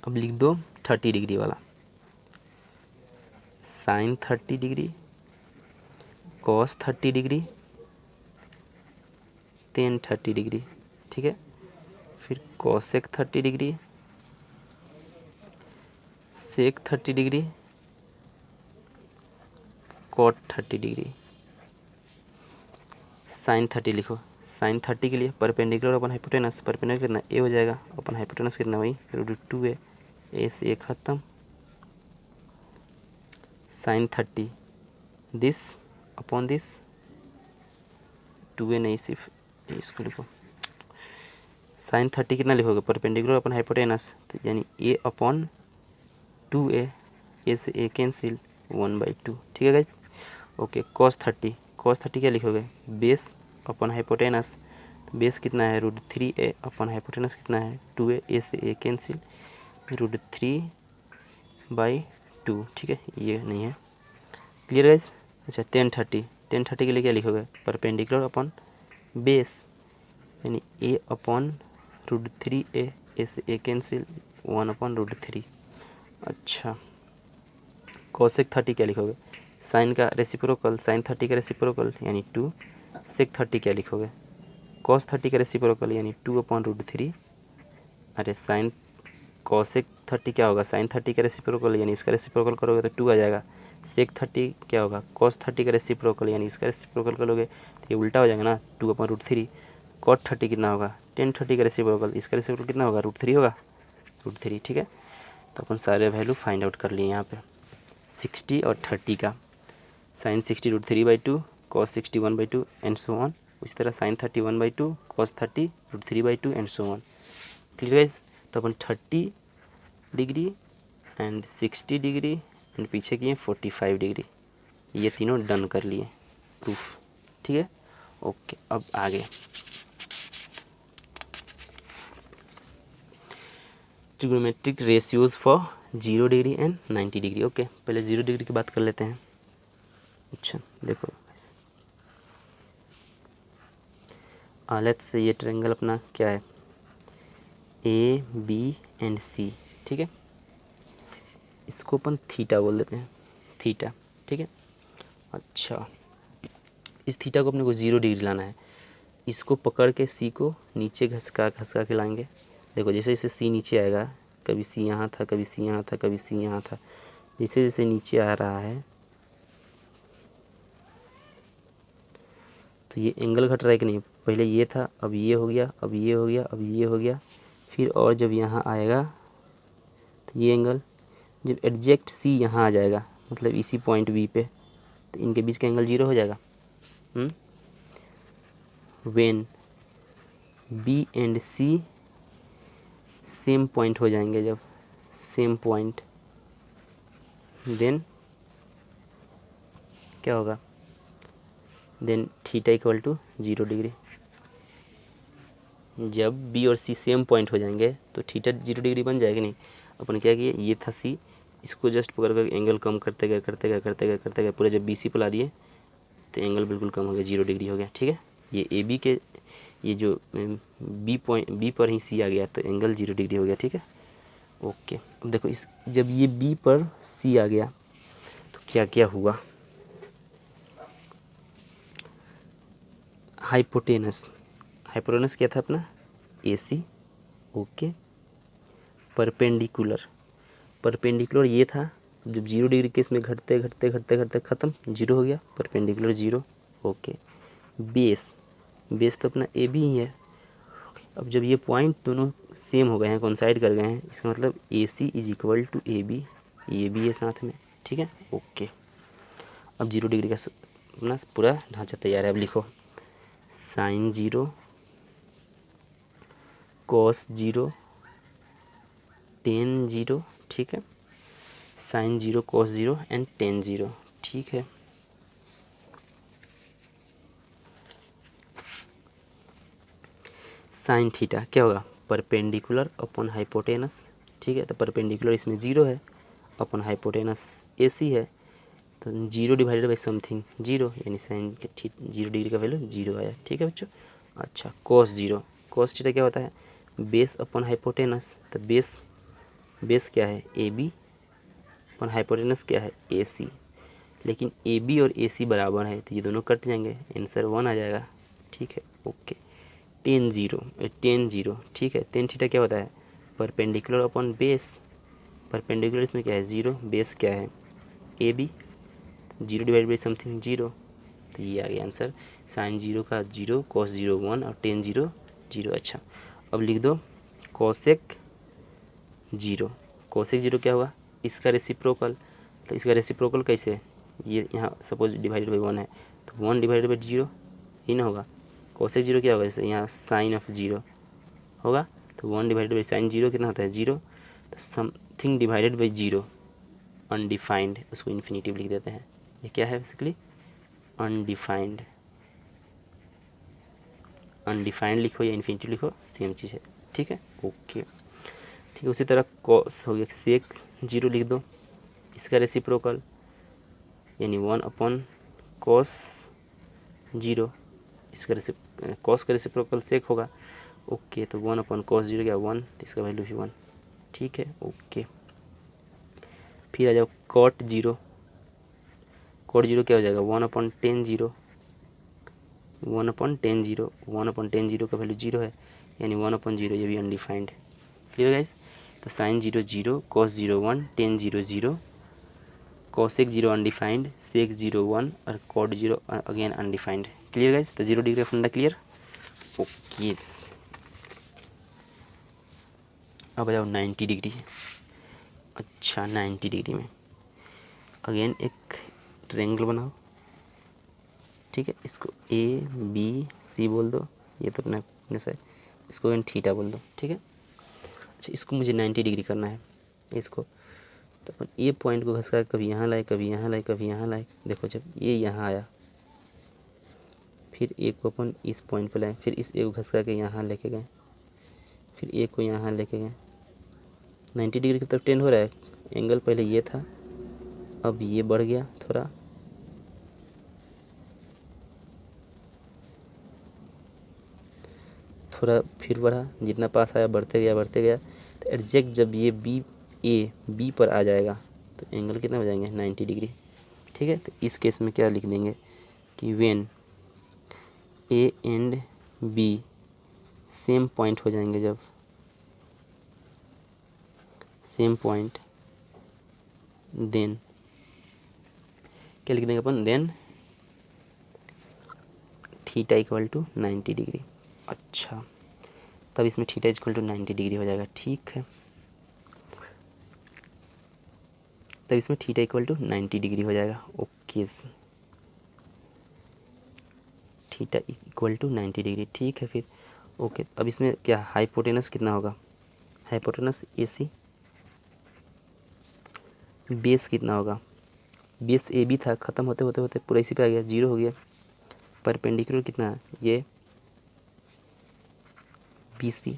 अब लिख दो 30 डिग्री वाला, sine 30 degree, cos 30 degree, tan 30 degree. ठीक है, फिर cosec 30 degree, sec 30 degree, cot 30 degree, sine 30 लिखो। साइन 30 के लिए परपेंडिकुलर अपन हाइपोटेनस, परपेंडिकुलर कितना ए हो जाएगा, अपन हाइपोटेनस कितना वही √2a, ए से ए खत्म, sign 30 this upon this, 2a नहीं सिर्फ इसको लिखो। साइन 30 कितना लिखोगे, परपेंडिकुलर अपन हाइपोटेनस, तो यानी a अपॉन 2a, ए से ए कैंसिल 1/2। ठीक है गाइज, ओके। cos 30 क्या लिखोगे, बेस अपन हाइपोटेनस, तो बेस कितना है √3a अपन हाइपोटेनस कितना है 2a, ए से ए कैंसिल √3/2। ठीक है, ये नहीं है, क्लियर गाइज। अच्छा, tan 30 के लिए क्या लिखोगे, परपेंडिकुलर अपॉन बेस यानी a अपॉन √3a, ए से ए कैंसिल 1/√3। अच्छा, कोसेक 30 क्या लिखोगे, साइन का रेसिप्रोकल, साइन 30 का रेसिप्रोकल यानी 2। सेक 30 क्या लिखोगे, कॉस 30 का रेसिप्रोकल यानी 2/√3। अरे साइन कोसेक 30 क्या होगा, साइन 30 का रेसिप्रोकल यानी इसका रेसिप्रोकल करोगे तो 2 आ जाएगा। सेक 30 क्या होगा, कॉस 30 का रेसिप्रोकल यानी इसका रेसिप्रोकल करोगे तो ये उल्टा हो जाएगा ना, 2/√3। कॉट 30 कितना होगा, टेन 30 का रेसिप्रोकल, इसका रेसिप्रोकल कितना होगा, √3 होगा, √3। ठीक है, तो अपन सारे वैल्यू फाइंड आउट कर लिए यहाँ पे 60 और 30 का। Sine 60 √3/2, cos 60 1/2 and so on. उसी तरह sine 30 1/2, cos 30 √3/2 and so on. Clear guys, तो अपन 30 डिग्री एंड 60 डिग्री एंड पीछे किए 45 डिग्री, ये तीनों डन कर लिए प्रूफ। ठीक है, ओके। अब आगे trigonometric ratios for 0 degree and 90 degree. Okay, पहले 0 डिग्री की बात कर लेते हैं। अच्छा देखो, लेट्स से ये ट्रायंगल अपना क्या है, ए बी एंड सी। ठीक है, इसको अपन थीटा बोल देते हैं, थीटा। ठीक है, अच्छा, इस थीटा को अपने को 0 डिग्री लाना है। इसको पकड़ के सी को नीचे घसका के लाएंगे। देखो जैसे जैसे सी नीचे आएगा, कभी सी यहाँ था, कभी सी यहाँ था, कभी सी यहाँ था, जैसे जैसे नीचे आ रहा है तो ये एंगल घट रहा है कि नहीं, पहले ये था, अब ये हो गया, अब ये हो गया, अब ये हो गया, फिर और जब यहाँ आएगा तो ये एंगल, जब एग्जैक्ट सी यहाँ आ जाएगा मतलब इसी पॉइंट बी पे, तो इनके बीच का एंगल 0 हो जाएगा। When B and C same point हो जाएंगे, जब सेम पॉइंट, देन क्या होगा, then theta equal to 0 degree. जब बी और सी सेम पॉइंट हो जाएंगे तो थीटा 0 डिग्री बन जाएगा। नहीं, अपन क्या किए, ये था सी, इसको जस्ट पकड़ कर एंगल कम करते गए करते गए करते गए करते गए, पूरे जब बी सी पे ला दिए तो एंगल बिल्कुल कम हो गया, 0 डिग्री हो गया। ठीक है, ये ए बी के, ये जो बी पॉइंट, बी पर ही सी आ गया तो एंगल 0 डिग्री हो गया। ठीक है, ओके। अब देखो इस, जब ये बी पर सी आ गया तो क्या क्या हुआ, हाइपोटेनस, हाइपोटेनस क्या था अपना AC। ओके, परपेंडिकुलर, परपेंडिकुलर ये था, जब 0 डिग्री केस में घटते घटते घटते घटते ख़त्म, 0 हो गया, परपेंडिकुलर 0। ओके, बेस, बेस तो अपना AB ही है। अब जब ये पॉइंट दोनों सेम हो गए हैं, कोइंसाइड कर गए हैं, इसका मतलब AC is equal to AB, ये भी है साथ में। ठीक है, ओके। अब 0 डिग्री का अपना पूरा ढांचा तैयार है। अब लिखो साइन 0, कॉस 0, टेन जीरो, ठीक है, sine zero cos zero and ten zero, ठीक है। साइन थीटा क्या होगा, परपेंडिकुलर अपॉन हाइपोटेनस, ठीक है। तो परपेंडिकुलर इसमें जीरो है, अपॉन हाइपोटेनस AC है, तो zero divided by something zero, यानी साइन के 0 डिग्री का वैल्यू जीरो आया, ठीक है बच्चों। अच्छा, कॉस जीरो, कॉस थीटा क्या होता है, बेस अपॉन हाइपोटेनस, तो बेस क्या है AB अपॉन हाइपोटेनस क्या है AC, लेकिन AB और AC बराबर है तो ये दोनों कट जाएंगे, आंसर 1 आ जाएगा, ठीक है, ओके। टेन जीरो, ठीक है। टेन थीटा क्या होता है, परपेंडिकुलर अपॉन बेस, परपेंडिकुलर इसमें क्या है जीरो, बेस क्या है AB, zero divide by something zero, तो ये आ गया आंसर। साइन जीरो का जीरो, कॉस जीरो 1 और टेन जीरो जीरो। अच्छा, अब लिख दो कोसेक जीरो, कोसेक जीरो क्या होगा, इसका रेसिप्रोकल, तो इसका रेसिप्रोकल कैसे, ये यहाँ सपोज डिवाइडेड बाई 1 है तो 1 डिवाइडेड बाई जीरो ही ना होगा। कोसेक जीरो क्या होगा, जैसे यहाँ साइन ऑफ जीरो होगा तो 1 डिवाइडेड बाई साइन जीरो कितना होता है जीरो, तो something divided by zero undefined, उसको इन्फिनिटिव लिख देते हैं। ये क्या है बेसिकली अनडिफाइंड, अनडिफाइंड लिखो या इन्फिनिटिव लिखो सेम चीज़ है, ठीक है, ओके। ठीक है, उसी तरह कॉस हो गया, सेक जीरो लिख दो, इसका रेसिप्रोकल यानी 1 अपॉन कॉस जीरो, इसका कॉस का रेसिप्रोकल सेक होगा, ओके। तो 1 अपॉन कॉस जीरो क्या 1, तो इसका वैल्यू भी 1, ठीक है, ओके। फिर आ जाओ कॉट जीरो, कॉट जीरो क्या हो जाएगा 1 upon tan zero, 1 upon tan zero, 1 upon tan zero का वैल्यू जीरो है, यानी 1 अपॉन जीरो, ये भी अनडिफाइंड, क्लियर गाइस। तो sine zero zero, cos zero 1, tan zero zero, cosec zero undefined, sec zero 1 और cot zero again undefined, clear guys. तो 0 degree का फंडा क्लियर, ओके। अब आ जाओ 90 डिग्री। अच्छा, 90 डिग्री में अगेन एक ट्रायंगल बनाओ, ठीक है, इसको ABC बोल दो, ये तो अपना जैसे इसको अगेन थीटा बोल दो, ठीक है। अच्छा, इसको मुझे 90 डिग्री करना है इसको, तो अपन ये पॉइंट को घसका कभी यहाँ लाए, कभी यहाँ लाए, कभी यहाँ लाए, देखो जब ये यहाँ आया फिर एक को अपन इस पॉइंट पर लाए, फिर इस एक को घसका के यहाँ लेके गए, फिर एक को यहाँ लेके गए, 90 डिग्री की तरफ टेंड हो रहा है एंगल। पहले ये था, अब ये बढ़ गया थोड़ा, थोड़ा फिर बढ़ा, जितना पास आया बढ़ते गया, तो एग्जैक्ट जब ये बी पर आ जाएगा तो एंगल कितना हो जाएंगे 90 डिग्री, ठीक है। तो इस केस में क्या लिख देंगे कि when A and B same point हो जाएंगे, जब सेम पॉइंट, देन क्या लिख देंगे अपन, then theta equal to 90 degree. अच्छा, तब इसमें थीटा इक्वल टू 90 डिग्री हो जाएगा, ठीक है, तब इसमें थीटा इक्वल टू 90 डिग्री हो जाएगा, okay. Theta equal to 90 degree, ठीक है, फिर ओके। अब इसमें क्या हाइपोटेनस कितना होगा, हाइपोटेनस AC, बेस कितना होगा, बेस AB था, ख़त्म होते होते होते पूरा इसी पे आ गया, जीरो हो गया। परपेंडिकुलर कितना है ये BC,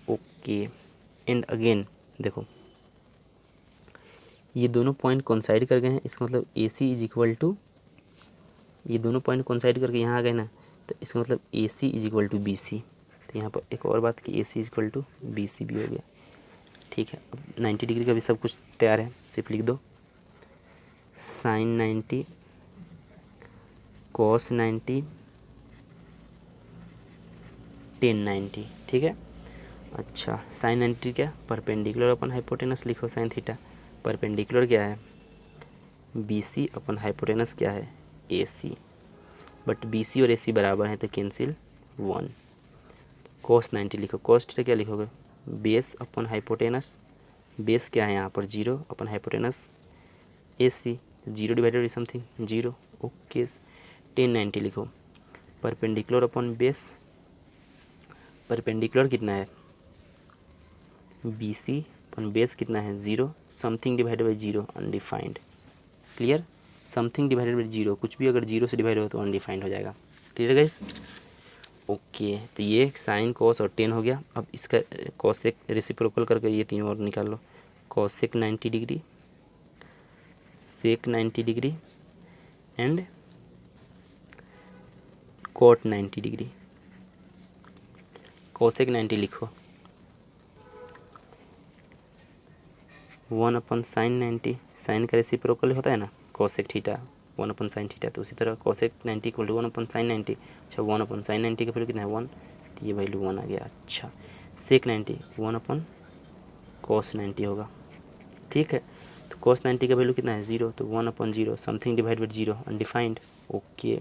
ओके। एंड अगेन देखो ये दोनों पॉइंट कोइंसाइड कर गए हैं, इसका मतलब AC इज इक्वल टू, ये दोनों पॉइंट कोइंसाइड करके यहाँ आ गए ना, तो इसका मतलब AC is equal to BC। तो यहाँ पर एक और बात कि AC is equal to BC भी हो गया, ठीक है। अब 90 डिग्री का भी सब कुछ तैयार है, सिर्फ लिख दो साइन 90 कॉस 90 टेन 90, ठीक है। अच्छा, साइन 90 क्या, परपेंडिकुलर अपन हाइपोटेनस लिखो साइन थीटा, परपेंडिकुलर क्या है BC अपन हाइपोटेनस क्या है AC, बट BC और AC बराबर हैं तो कैंसिल 1। कॉस 90 लिखो, कॉस थीटा क्या लिखोगे, बेस अपन हाइपोटेनस, बेस क्या है यहाँ पर zero upon hypotenuse AC, zero divided by something zero, okay. Ten 90 लिखो, परपेंडिकुलर अपन बेस, परपेंडिकुलर कितना है बी सी अपन बेस कितना है 0, something divided by 0 undefined. Clear, something divided by 0, कुछ भी अगर 0 से डिवाइड हो तो अनडिफाइंड हो जाएगा। Clear guys, okay. तो ये साइन कॉस और टेन हो गया। अब इसका कॉसेक रेसिप्रोकल करके ये तीनों और निकाल लो। Cosec 90 degree, sec 90 degree and cot 90 degree. Cosec 90 लिखो, 1 साइन 90, साइन का रेसिप्रोकल होता है ना कॉसेक थीटा, 1 साइन थीटा। तो उसी तरह कॉसेक 90 इक्वल टू 1 साइन 90। अच्छा 1 साइन 90 का वैल्यू कितना है 1, तो ये वैल्यू 1 आ गया। अच्छा सेक 90 1 कॉस 90 होगा। ठीक है, तो कॉस 90 का वैल्यू कितना है 0, तो 1/0, something divide by 0 undefined. Okay,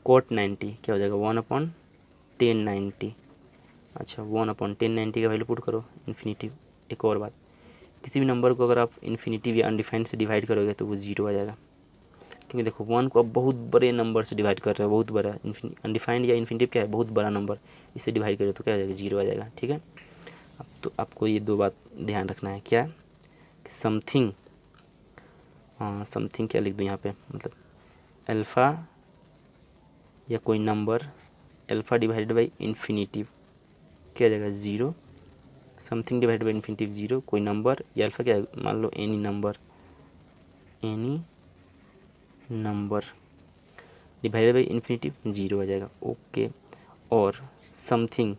cot 90 क्या हो जाएगा 1/10 90। अच्छा 1/10 90 का वैल्यू पुट करो इन्फिनिटी। एक और बात, किसी भी नंबर को अगर आप इन्फिनिटिव या अनडिफाइंड से डिवाइड करोगे तो वो 0 आ जाएगा, क्योंकि देखो 1 को अब बहुत बड़े नंबर से डिवाइड कर रहे हो, बहुत बड़ा अनडिफाइंड या इन्फिनिटिव क्या है बहुत बड़ा नंबर, इससे डिवाइड करो तो क्या आ जाएगा 0 आ जाएगा। ठीक है, अब तो आपको ये दो बात ध्यान रखना है, क्या समथिंग, समथिंग क्या लिख दूँ यहाँ पे, मतलब अल्फ़ा या कोई number alpha divided by infinitive क्या आ जाएगा 0, समथिंग डिवाइडेड बाई इन्फिनिटिव 0, कोई नंबर या अल्फ़ा क्या है मान लो any number, any number divided by infinitive 0 आ जाएगा। ओके, और समथिंग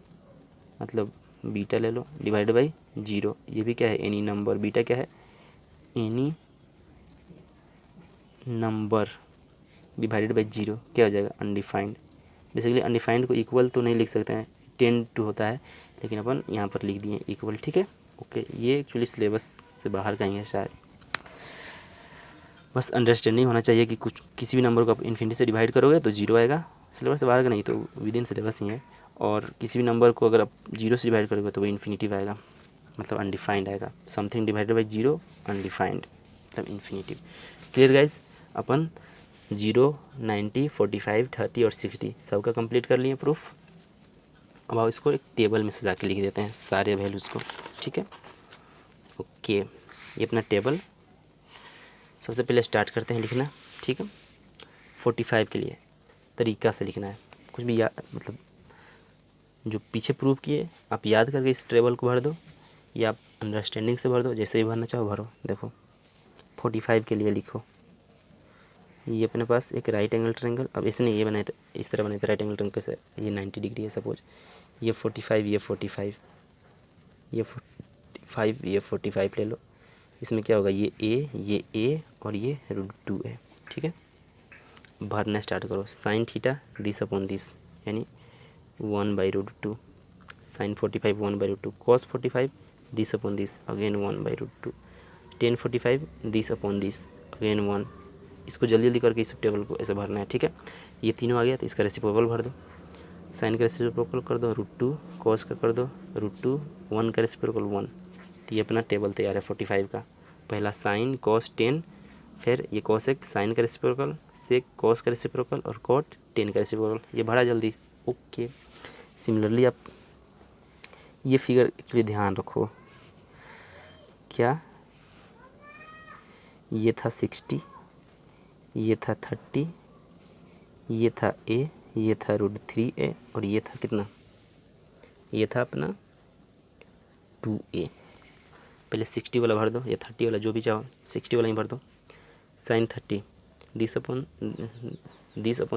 मतलब बीटा ले लो डिवाइडेड बाई 0, ये भी क्या है एनी नंबर, बीटा क्या है एनी नंबर डिवाइडेड बाई 0 क्या हो जाएगा अनडिफाइंड। बेसिकली अनडिफाइंड को इक्वल तो नहीं लिख सकते हैं, 10 होता है, लेकिन अपन यहाँ पर लिख दिए इक्वल। ठीक है, ओके। ये एक्चुअली सिलेबस से बाहर का ही है शायद, बस अंडरस्टैंडिंग होना चाहिए कि कुछ किसी भी नंबर को आप इन्फिनिटी से डिवाइड करोगे तो 0 आएगा। सिलेबस से बाहर का नहीं, तो विद इन सिलेबस ही है। और किसी भी नंबर को अगर आप 0 से डिवाइड करोगे तो वो इन्फिनिटिव आएगा, मतलब अनडिफाइंड आएगा। समथिंग डिवाइडेड बाई 0 अनडिफाइंड मतलब इन्फिनिटिव। क्लियर गाइज, अपन 0, 90, 45, 30 और 60 सबका कंप्लीट कर लिए प्रूफ। अब आप इसको एक टेबल में सजा के लिख देते हैं सारे वैल्यूज़ को। ठीक है, ओके, ये अपना टेबल सबसे पहले स्टार्ट करते हैं लिखना। ठीक है, 45 के लिए तरीका से लिखना है, कुछ भी मतलब जो पीछे प्रूव किए आप याद करके इस टेबल को भर दो, या आप अंडरस्टैंडिंग से भर दो, जैसे भी भरना चाहो भरो। देखो 45 के लिए लिखो, ये अपने पास एक राइट एंगल ट्रायंगल, अब इसने ये बनाया था, इस तरह बनाया था राइट एंगल ट्रायंगल से, ये 90 डिग्री है सपोज, ये 45, ये 45, ये 45, ये 45 ले लो। इसमें क्या होगा ये ए और ये √2 है। ठीक है, भरना स्टार्ट करो। Sine theta this upon this यानी 1/√2, sine 45 1/√2, cos 45 this upon this again 1/√2, tan 45 this upon this again 1। इसको जल्दी जल्दी करके इस टेबल को ऐसे भरना है। ठीक है, ये तीनों आ गया तो इसका रेसिप्रोकल भर दो। साइन का रेसिप्रोकल कर दो √2, कॉस का कर दो √2, 1 का रेसिप्रोकल 1। तो ये अपना टेबल तैयार है 45 का। पहला साइन कॉस 10, फिर ये कॉसेक साइन का रेसिप्रोकल, सेक कॉस का रेसिप्रोकल और कॉट 10 का रेसिप्रोकल। ये भरा जल्दी। ओके, सिमिलरली आप ये फिगर के लिए ध्यान रखो, क्या ये था 60, ये था 30, ये था ए, ये था √3a और ये था कितना, ये था अपना 2a। पहले 60 वाला भर दो या 30 वाला जो भी चाहो, 60 वाला ही भर दो। Sine 30 this upon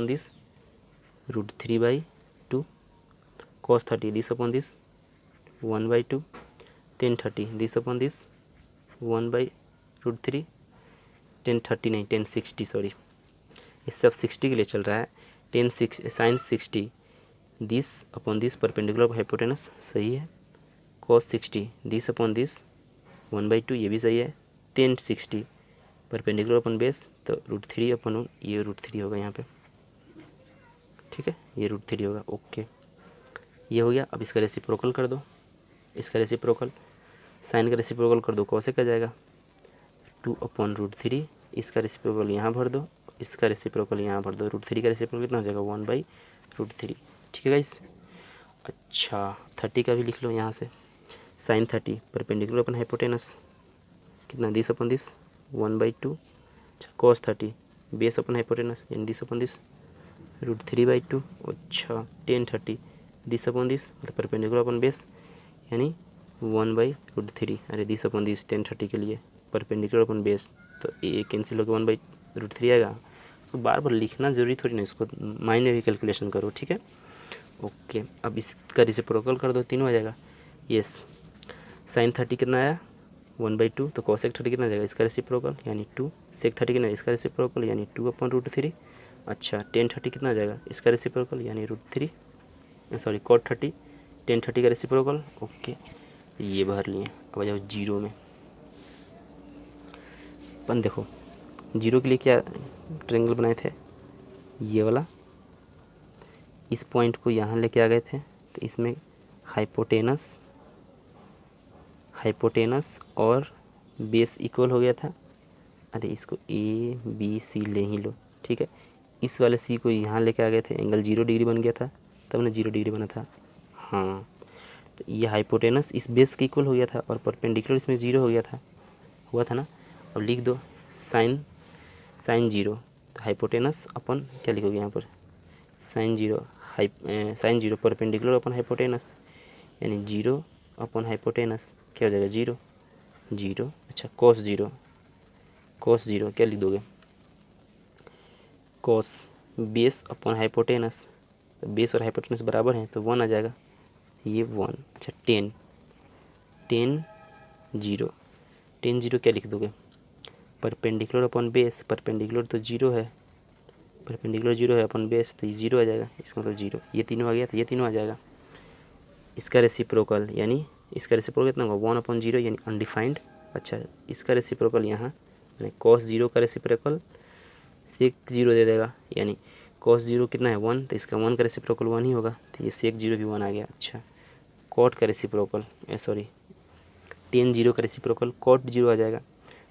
this √3/2, cos 30 this upon this 1/2, tan 30 this upon this 1/√3, 1030 नहीं 1060 सॉरी, ये सब 60 के लिए चल रहा है। Sine 60 this upon this perpendicular of hypotenuse सही है, कॉस 60 दिस अपॉन दिस 1/2 ये भी सही है, 1060 परपेंडिकुलर अपॉन बेस तो √3 अपॉन ये √3 होगा यहाँ पे। ठीक है, ये √3 होगा। ओके, ये हो गया। अब इसका रेसिप्रोकल कर दो, इसका रेसिप्रोकल साइन का रेसिप्रोकल कर दो कॉसेक आ जाएगा 2/√3, इसका रेसिप्रोकल यहाँ भर दो, इसका रेसिप्रोकल यहाँ भर दो, √3 का रेसिप्रोकल कितना हो जाएगा 1/√3। ठीक है गाइस, अच्छा 30 का भी लिख लो यहाँ से, साइन 30 परपेंडिकुलर अपन हाइपोटेनस कितना, दिस अपन दिस 1/2। अच्छा कॉस 30 बेस अपन हाइपोटेनस यानी दिस अपन दिस √3/2। अच्छा टेन 30 दिस अपन दिस मतलब परपेंडिकुलर अपन बेस यानी 1/√3। अरे दिस अपन दिस टेन 30 के लिए परपेंडिकुलर अपन बेस, तो ये कैंसिल होकर 1/√3 आएगा। उसको बार बार लिखना जरूरी थोड़ी ना, इसको माइंड में भी कैलकुलेशन करो, ठीक है। ओके अब इसका रेसिप्रोकल कर दो, तीनों आ जाएगा। यस साइन 30 कितना आया 1/2, तो कॉसेक 30 कितना आ जाएगा इसका रेसिप्रोकल यानी 2, सेक 30 कितना इसका रेसिप्रोकल यानी 2/√3। अच्छा टेन 30 कितना आ जाएगा इसका रेसिप्रोकल यानी √3, सॉरी कॉट 30 टेन 30 का रेसिप्रोकल। ओके ये भर लिए। अब आ जाओ जीरो में। अपन देखो जीरो के लिए क्या ट्रायंगल बनाए थे, ये वाला, इस पॉइंट को यहाँ लेके आ गए थे, तो इसमें हाइपोटेनस और बेस इक्वल हो गया था। अरे इसको ए बी सी ले ही लो, ठीक है। इस वाले सी को यहाँ लेके आ गए थे, एंगल 0 डिग्री बन गया था, तब ना 0 डिग्री बना था। हाँ तो ये हाइपोटेनस इस बेस के इक्वल हो गया था और परपेंडिकुलर इसमें 0 हो गया था, हुआ था ना। अब लिख दो साइन 0, तो हाइपोटेनस अपन क्या लिखोगे यहाँ पर साइन 0 परपेंडिकुलर अपन हाइपोटेनस यानी 0 अपन हाइपोटेनस क्या हो जाएगा 0। अच्छा कॉस 0 क्या लिख दोगे कॉस बेस अपन हाइपोटेनस, तो बेस और हाइपोटेनस बराबर हैं तो 1 आ जाएगा, ये 1। अच्छा टेन 0 क्या लिख दोगे परपेंडिकुलर अपन बेस, परपेंडिकुलर तो 0 है, परपेंडिकुलर 0 है अपन बेस, तो ये 0 आ जाएगा, इसका मतलब 0। ये तीनों आ गया तो ये तीनों आ जाएगा। इसका रेसिप्रोकल यानी इसका रेसिप्रोकल कितना होगा 1/0 यानी अनडिफाइंड। अच्छा इसका रेसिप्रोकल यहाँ यानी कॉस 0 का रेसिप्रोकल सेक 0 दे देगा, यानी कॉस 0 कितना है 1, तो इसका 1 का रेसिप्रोकल 1 ही होगा, तो ये सेक 0 भी 1 आ गया। अच्छा कॉट का रेसिप्रोकल टेन 0 का रेसिप्रोकल कॉट 0 आ जाएगा,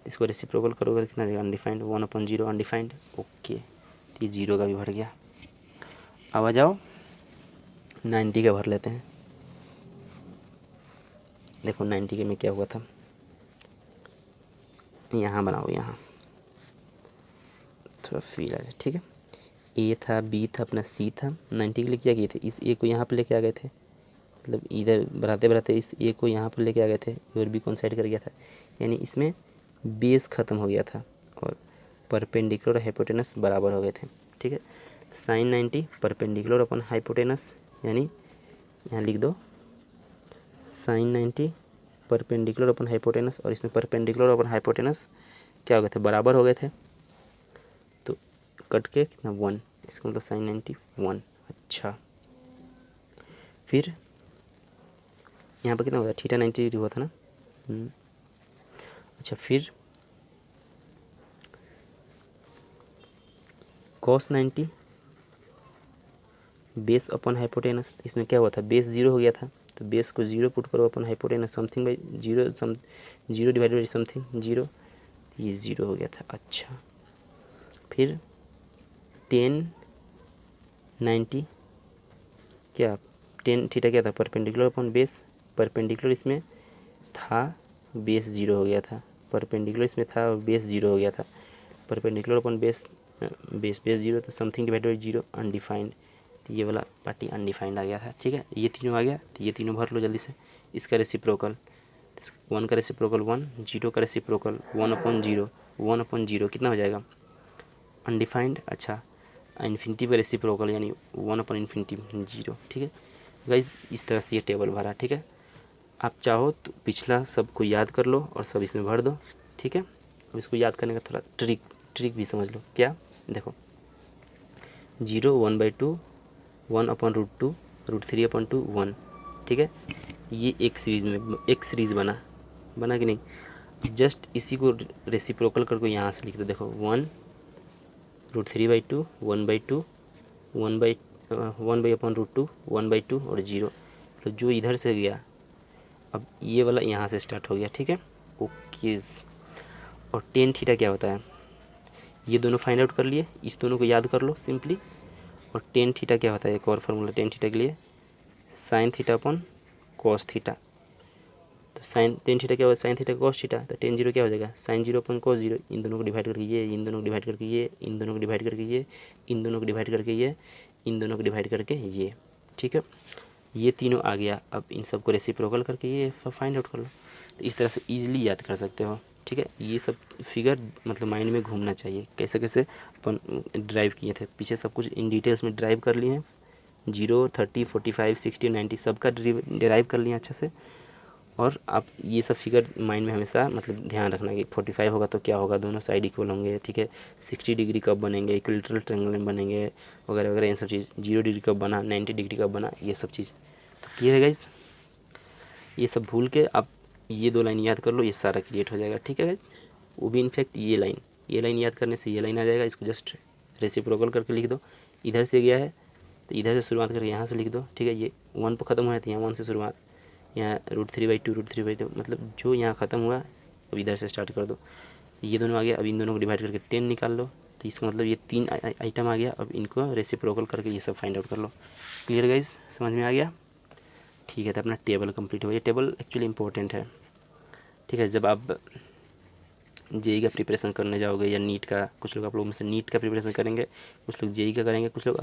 इसको रेसिप्रोकल करोगे तो कितना आ जाएगा अनडिफाइंड 1/0 अनडिफाइंड। ओके तो ये 0 का भी भर गया। अब आ जाओ 90 का भर लेते हैं। देखो 90 के में क्या हुआ था, यहाँ बनाओ, यहाँ थोड़ा फील आ जाए, ठीक है। ए था बी था अपना सी था, 90 के लिए क्या किए थे इस ए को यहाँ पर लेके आ गए थे, मतलब इधर बढ़ाते बढ़ाते इस ए को यहाँ पर लेके आ गए थे और बी कोइंसाइड कर गया था, यानी इसमें बेस ख़त्म हो गया था और परपेंडिकुलर और हाइपोटेनस बराबर हो गए थे, ठीक है। साइन 90 परपेंडिकुलर अपन हाइपोटेनस यानी यहाँ लिख दो साइन 90 परपेंडिकुलर अपन हाइपोटेनस, और इसमें परपेंडिकुलर अपन हाइपोटेनस क्या हो गए थे बराबर हो गए थे, तो कट के कितना 1, इसका मतलब साइन 90 1। अच्छा फिर यहाँ पर कितना होगा थीटा 90 डिग्री हुआ था ना। अच्छा फिर कॉस 90 बेस अपन हाइपोटेनस, इसमें क्या हुआ था बेस 0 हो गया था, तो बेस को 0 पुट करो अपन hypotenuse something by 0 divided by something 0, ये 0 हो गया था। अच्छा फिर टेन 90 क्या टेन थीटा क्या था परपेंडिकुलर अपन बेस, परपेंडिकुलर इसमें था बेस 0 हो गया था, परपेंडिकुलर इसमें था और बेस 0 हो गया था, परपेंडिकुलर अपन बेस 0 तो समथिंग डिवाइडेड बाई 0 अनडिफाइंड, तो ये वाला पार्टी अनडिफाइंड आ गया था, ठीक है। ये तीनों आ गया तो ये तीनों भर लो जल्दी से। इसका रेसिप्रोकल 1 का रेसिप्रोकल 1, 0 का रेसिप्रोकल 1/0 कितना हो जाएगा अनडिफाइंड। अच्छा इन्फिनिटी पर रेसिप्रोकल यानी 1/∞ 0, ठीक है गाइज। इस तरह से ये टेबल भरा, ठीक है। आप चाहो तो पिछला सब को याद कर लो और सब इसमें भर दो, ठीक है। अब इसको याद करने का थोड़ा ट्रिक भी समझ लो। क्या देखो 0 1/2 1/√2 √3/2 1, ठीक है। ये एक सीरीज़ बना कि नहीं। जस्ट इसी को रेसिप्रोकल करके यहाँ से लिख दो। देखो 1 √3/2 1/2 1/√2 1/2 और 0, तो जो इधर से गया अब ये वाला यहाँ से स्टार्ट हो गया, ठीक है। ओके और टेन थीटा क्या होता है ये दोनों फाइंड आउट कर लिए, इस दोनों को याद कर लो सिंपली। और टेन थीटा क्या होता है एक और फार्मूला टेन थीटा के लिए साइन थीटा अपन कॉस थीटा, तो साइन टेन थीटा क्या होगा, साइन थीटा कॉस थीटा, तो टेन जीरो क्या हो जाएगा, साइन जीरो अपन कॉस जीरो, इन दोनों को डिवाइड करके ये, इन दोनों को डिवाइड करके ये, इन दोनों को डिवाइड करके ये, इन दोनों को डिवाइड करके ये, इन दोनों को डिवाइड करके ये, ठीक है। ये तीनों आ गया, अब इन सबको रेसिप्रोकल करके ये फाइंड आउट कर लो। तो इस तरह से ईजिली याद कर सकते हो, ठीक है। ये सब फिगर मतलब माइंड में घूमना चाहिए, कैसे कैसे अपन ड्राइव किए थे, पीछे सब कुछ इन डिटेल्स में ड्राइव कर लिए हैं, 0, 30, 45, 60, 90 सबका डिराइव कर लिए अच्छे से। और आप ये सब फिगर माइंड में हमेशा मतलब ध्यान रखना कि 45 होगा तो क्या होगा, दोनों साइड इक्वल होंगे, ठीक है। 60 डिग्री कब बनेंगे, इक्विलेटरल ट्रायंगल बनेंगे वगैरह वगैरह, ये सब चीज़। 0 डिग्री कब बना, 90 डिग्री कब बना, ये सब चीज़। तो क्लियर है गाइस, ये सब भूल के आप ये 2 लाइन याद कर लो, ये सारा क्रिएट हो जाएगा, ठीक है गाइस। वो भी इनफैक्ट ये लाइन याद करने से ये लाइन आ जाएगा, इसको जस्ट रेसिप्रोकल करके लिख दो। इधर से गया है तो इधर से शुरुआत करके यहाँ से लिख दो, ठीक है। ये 1 पर ख़त्म हुआ है तो यहाँ 1 से शुरुआत, यहाँ √3/2 √3/2, मतलब जो यहाँ ख़त्म हुआ अब इधर से स्टार्ट कर दो। ये दोनों आ गया, अब इन दोनों को डिवाइड करके 10 निकाल लो, तो इसका मतलब ये 3 आइटम आ गया। अब इनको रेसिप्रोकल करके ये सब फाइंड आउट कर लो। क्लियर गाइस, समझ में आ गया, ठीक है। तो अपना टेबल कंप्लीट हो गया। ये टेबल एक्चुअली इंपॉर्टेंट है, ठीक है। जब आप जेई का प्रिपरेशन करने जाओगे या नीट का, कुछ लोग आप लोगों में से नीट का प्रिपरेशन करेंगे, कुछ लोग जेई का करेंगे, कुछ लोग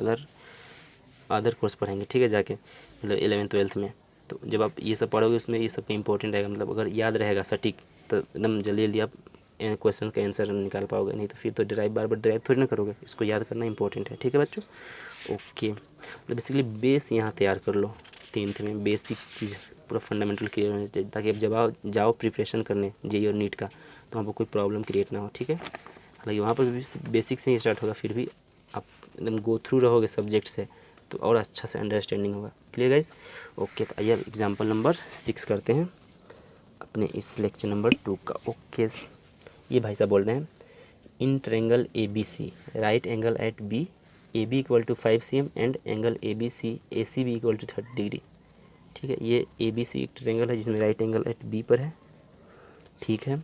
अदर कोर्स पढ़ेंगे, ठीक है, जाके मतलब 11th 12th में। तो जब आप ये सब पढ़ोगे उसमें ये सब का इंपॉर्टेंट रहेगा, मतलब अगर याद रहेगा सटीक तो एकदम जल्दी जल्दी आप क्वेश्चन का आंसर निकाल पाओगे, नहीं तो फिर तो बार बार ड्राइव थोड़ी ना करोगे। इसको याद करना इंपॉर्टेंट है, ठीक है बच्चों। ओके, तो बेसिकली बेस यहाँ तैयार कर लो 10th में, बेसिक चीज़ पूरा फंडामेंटल क्लियर होना चाहिए, ताकि अब जब जाओ प्रिपरेशन करने जेई और नीट का तो वहाँ पर कोई प्रॉब्लम क्रिएट ना हो, ठीक है। हालांकि वहाँ पर भी बेसिक से ही स्टार्ट होगा, फिर भी आप एकदम गो थ्रू रहोगे सब्जेक्ट से तो और अच्छा से अंडरस्टैंडिंग होगा। Clear guys, okay. तो आइए अब एग्जाम्पल नंबर 6 करते हैं अपने इस लेक्चर नंबर 2 का। ओके, ये भाई साहब बोल रहे हैं, in triangle ABC right angle at B, AB = 5 cm and angle ABC ACB = 30 degree, ठीक है। ये ABC एक ट्रायंगल है जिसमें राइट एंगल एट B पर है, ठीक है।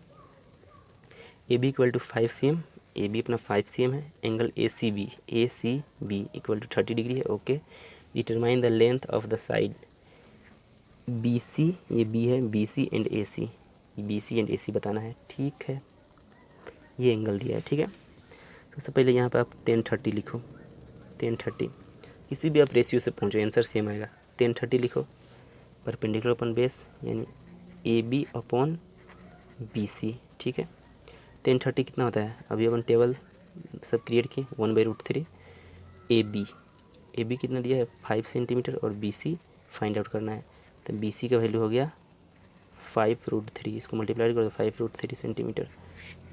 AB = 5 cm, AB अपना 5 cm है, एंगल ACB = 30 डिग्री है, okay. Determine the length of the side BC, ये B है, BC and AC, BC and AC बताना है, ठीक है। ये एंगल दिया है, ठीक है। सबसे पहले यहाँ पे आप 1030 लिखो, 1030 किसी भी आप रेशियो से पहुँचो आंसर सेम आएगा। 1030 लिखो, परपेंडिकुलर अपन बेस यानी AB अपॉन BC, ठीक है। 1030 कितना होता है, अभी अपन टेबल सब क्रिएट किए, 1/√3 AB कितना दिया है 5 सेंटीमीटर और BC फाइंड आउट करना है। तो BC का वैल्यू हो गया 5√3, इसको मल्टीप्लाई कर दो 5√3 सेंटीमीटर,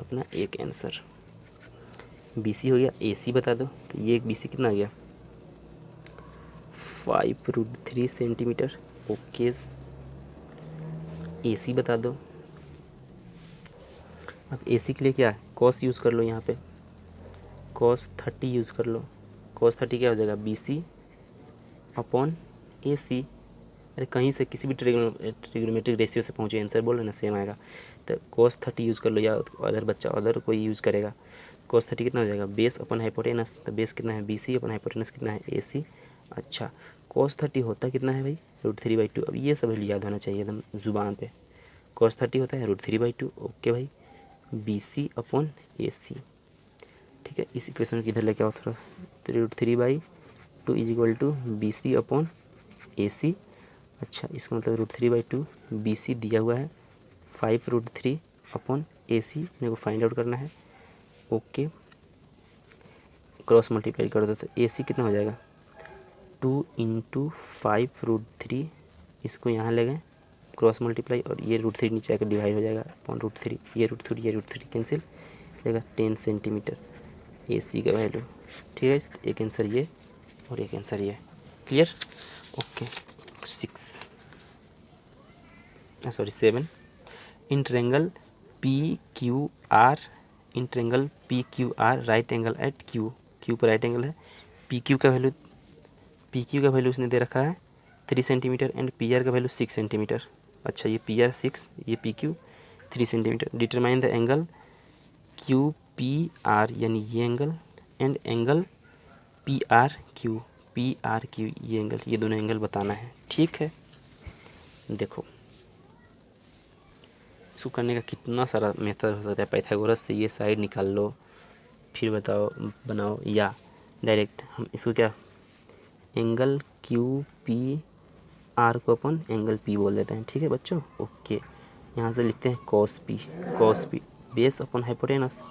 अपना एक आंसर। BC हो गया, AC बता दो, तो ये एक BC कितना आ गया 5√3 सेंटीमीटर, ओके। AC बता दो, अब AC के लिए क्या कॉस यूज़ कर लो, यहाँ पे cos 30 यूज़ कर लो। cos 30 क्या हो जाएगा BC अपॉन AC, अरे कहीं से किसी भी ट्रिग्नोमेट्रिक रेशियो से पहुँचे आंसर बोलो ना सेम आएगा। तो cos 30 यूज़ कर लो, या अदर बच्चा अदर कोई यूज़ करेगा। cos 30 कितना हो जाएगा बेस अपन हाइपोटेनस, तो बेस कितना है BC अपन हाइपोटेनस कितना है AC। अच्छा, cos 30 होता कितना है भाई √3/2, अब ये सब याद होना चाहिए एकदम ज़ुबान पे। cos 30 होता है √3/2, ओके भाई, BC अपॉन AC, ठीक है। इस इक्वेशन को इधर लेके आओ थोड़ा, 3√3/2 = BC अपॉन AC। अच्छा, इसका मतलब √3/2 BC दिया हुआ है, 5√3 अपॉन AC मेरे को फाइंड आउट करना है, ओके। क्रॉस मल्टीप्लाई कर दो तो AC कितना हो जाएगा 2 × 5√3, इसको यहाँ ले गए क्रॉस मल्टीप्लाई, और ये √3 नीचे आकर डिवाइड हो जाएगा अपॉन √3, ये √3 कैंसिल जाएगा 10 सेंटीमीटर AC का वैल्यू, ठीक है। एक आंसर ये और एक आंसर ये, clear, okay. 7 in triangle PQR, in triangle PQR right angle at Q पर राइट एंगल है, PQ का वैल्यू उसने दे रखा है 3 सेंटीमीटर एंड PR का वैल्यू 6 सेंटीमीटर। अच्छा, ये PR 6, ये PQ 3 centimetre. Determine the angle QPR यानी ये एंगल एंड एंगल PRQ, ये एंगल, ये दोनों एंगल बताना है, ठीक है। देखो इसको करने का कितना सारा मेथड हो सकता है। पाइथागोरस से ये साइड निकाल लो, फिर बताओ बनाओ, या डायरेक्ट हम इसको क्या एंगल क्यू पी आर को अपन एंगल पी बोल देते हैं। ठीक है बच्चों, ओके। यहाँ से लिखते हैं cos P base upon hypotenuse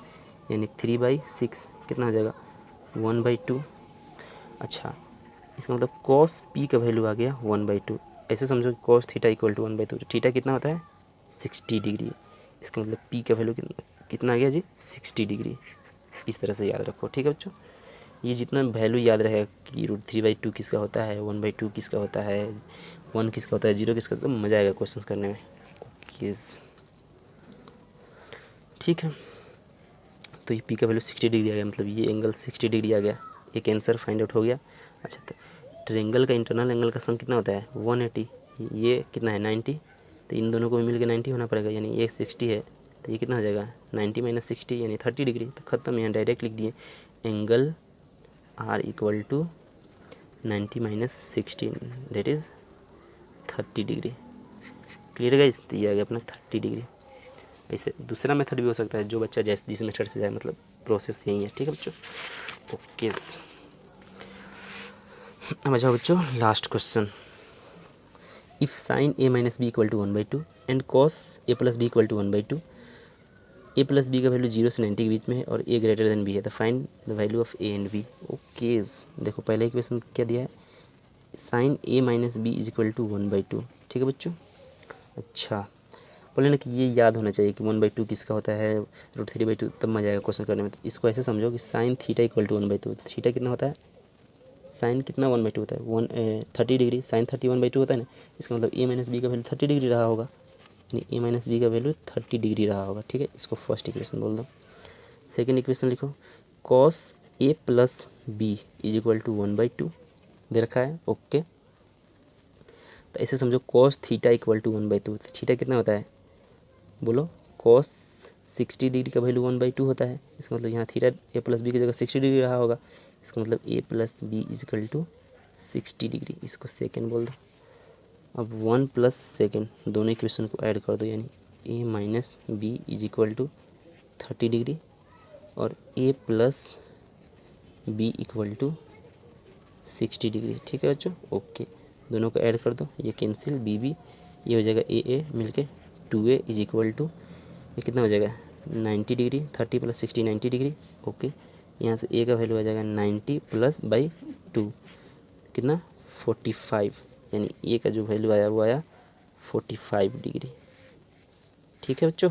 यानी 3/6 कितना हो जाएगा 1/2। अच्छा, इसका मतलब कॉस पी का वैल्यू आ गया 1/2। ऐसे समझो कॉस थीटा इक्वल टू 1/2। थीटा कितना होता है 60 डिग्री। इसका मतलब पी का वैल्यू कितना आ गया जी 60 डिग्री। इस तरह से याद रखो। ठीक है बच्चों, ये जितना वैल्यू याद रहेगा कि √3/2 किसका होता है, 1/2 किसका होता है, 1 किसका होता है, 0 किसका होता है, तो मज़ा आएगा क्वेश्चन करने में। ओके, ठीक है। तो ये पी का वैल्यू 60 डिग्री आ गया, मतलब ये एंगल 60 डिग्री आ गया। एक आंसर फाइंड आउट हो गया। अच्छा, तो ट्रायंगल का इंटरनल एंगल का सम कितना होता है 180, ये कितना है 90, तो इन दोनों को मिल के 90 होना पड़ेगा, यानी ये 60 है तो ये कितना हो जाएगा 90 - 60 यानी 30 डिग्री। तो ख़त्म, यहाँ डायरेक्ट लिख दिए angle R equal to 90 - 60 that is 30 degree. Clear है गाइस, तो ये आ गया अपना 30 डिग्री। ऐसे दूसरा मेथड भी हो सकता है, जो बच्चा जैसे जिस मेथड से जाए, मतलब प्रोसेस यही है। ठीक है बच्चों, ओके। अब आ जाओ बच्चों last question. If sine a - b equal to 1/2 and cos a + b equal to 1/2, a + b का वैल्यू 0 से 90 के बीच में है और a ग्रेटर देन b है, तो find the value of a and b। Okay, देखो पहले इक्वेशन क्या दिया है, sine a - b is equal to 1/2। ठीक है बच्चों, अच्छा बोले ना कि ये याद होना चाहिए कि 1/2 किसका होता है √3/2, तब मजा आएगा क्वेश्चन करने में। तो इसको ऐसे समझो कि साइन थीटा इक्वल टू 1/2। थीटा कितना होता है, साइन कितना 1/2 होता है 30 डिग्री, साइन 30 1/2 होता है ना। इसका मतलब a - b का वैल्यू 30 डिग्री रहा होगा, यानी a - b का वैल्यू 30 डिग्री रहा होगा। ठीक है, इसको फर्स्ट इक्वेशन बोल दो। सेकेंड इक्वेशन लिखो, cos a + b is equal to 1/2 दे रखा है। ओके, तो ऐसे समझो कॉस थीटा इक्वल टू 1/2। थीटा कितना होता है बोलो, कॉस 60 डिग्री का वैल्यू 1/2 होता है। इसका मतलब यहाँ थीटा a + b की जगह 60 डिग्री रहा होगा। इसका मतलब a + b is equal to 60 degree. इसको सेकेंड बोल दो। अब 1 + सेकेंड दोनों इक्वेशन को ऐड कर दो, यानी a - b is equal to 30 degree और a + b equal to 60 degree. ठीक है बच्चों, ओके, दोनों को ऐड कर दो, ये कैंसिल b ये हो जाएगा a मिलके 2a इज इक्वल टू ये कितना हो जाएगा 90 डिग्री। 30 + 60 90 डिग्री। ओके, यहाँ से a का वैल्यू आ जाएगा 90 + 2 कितना 45, यानी a का जो वैल्यू आया वो आया 45 डिग्री। ठीक है बच्चों,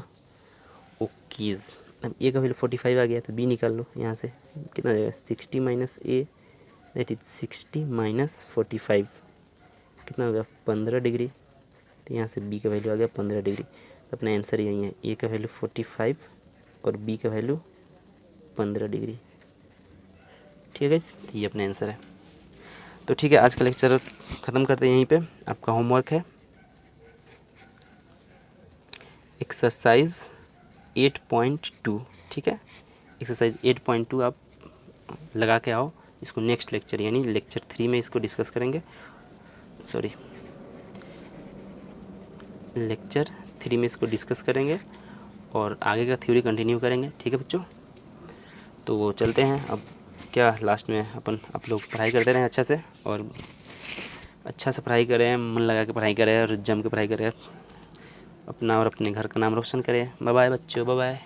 ओकेज। अब a का वैल्यू 45 आ गया तो b निकाल लो, यहाँ से कितना आ जाएगा 60 - a दैट इज 60 - 45 कितना हो गया 15 डिग्री। तो यहाँ से b का वैल्यू आ गया 15 डिग्री। तो अपना आंसर यही है, a का वैल्यू 45 और b का वैल्यू 15 डिग्री। ठीक है, तो ये अपना आंसर है। तो ठीक है, आज का लेक्चर ख़त्म करते हैं यहीं पे। आपका होमवर्क है एक्सरसाइज 8.2। ठीक है, एक्सरसाइज 8.2 आप लगा के आओ। इसको नेक्स्ट लेक्चर यानी लेक्चर 3 में इसको डिस्कस करेंगे। सॉरी, लेक्चर 3 में इसको डिस्कस करेंगे और आगे का थ्योरी कंटिन्यू करेंगे। ठीक है बच्चों, तो चलते हैं। अब क्या लास्ट में आप लोग पढ़ाई करते रहें अच्छा से, और अच्छा से पढ़ाई करें, मन लगा के पढ़ाई करें और जम के पढ़ाई करें, अपना और अपने घर का नाम रोशन करें। बाय बाय बच्चों, बाय बाय।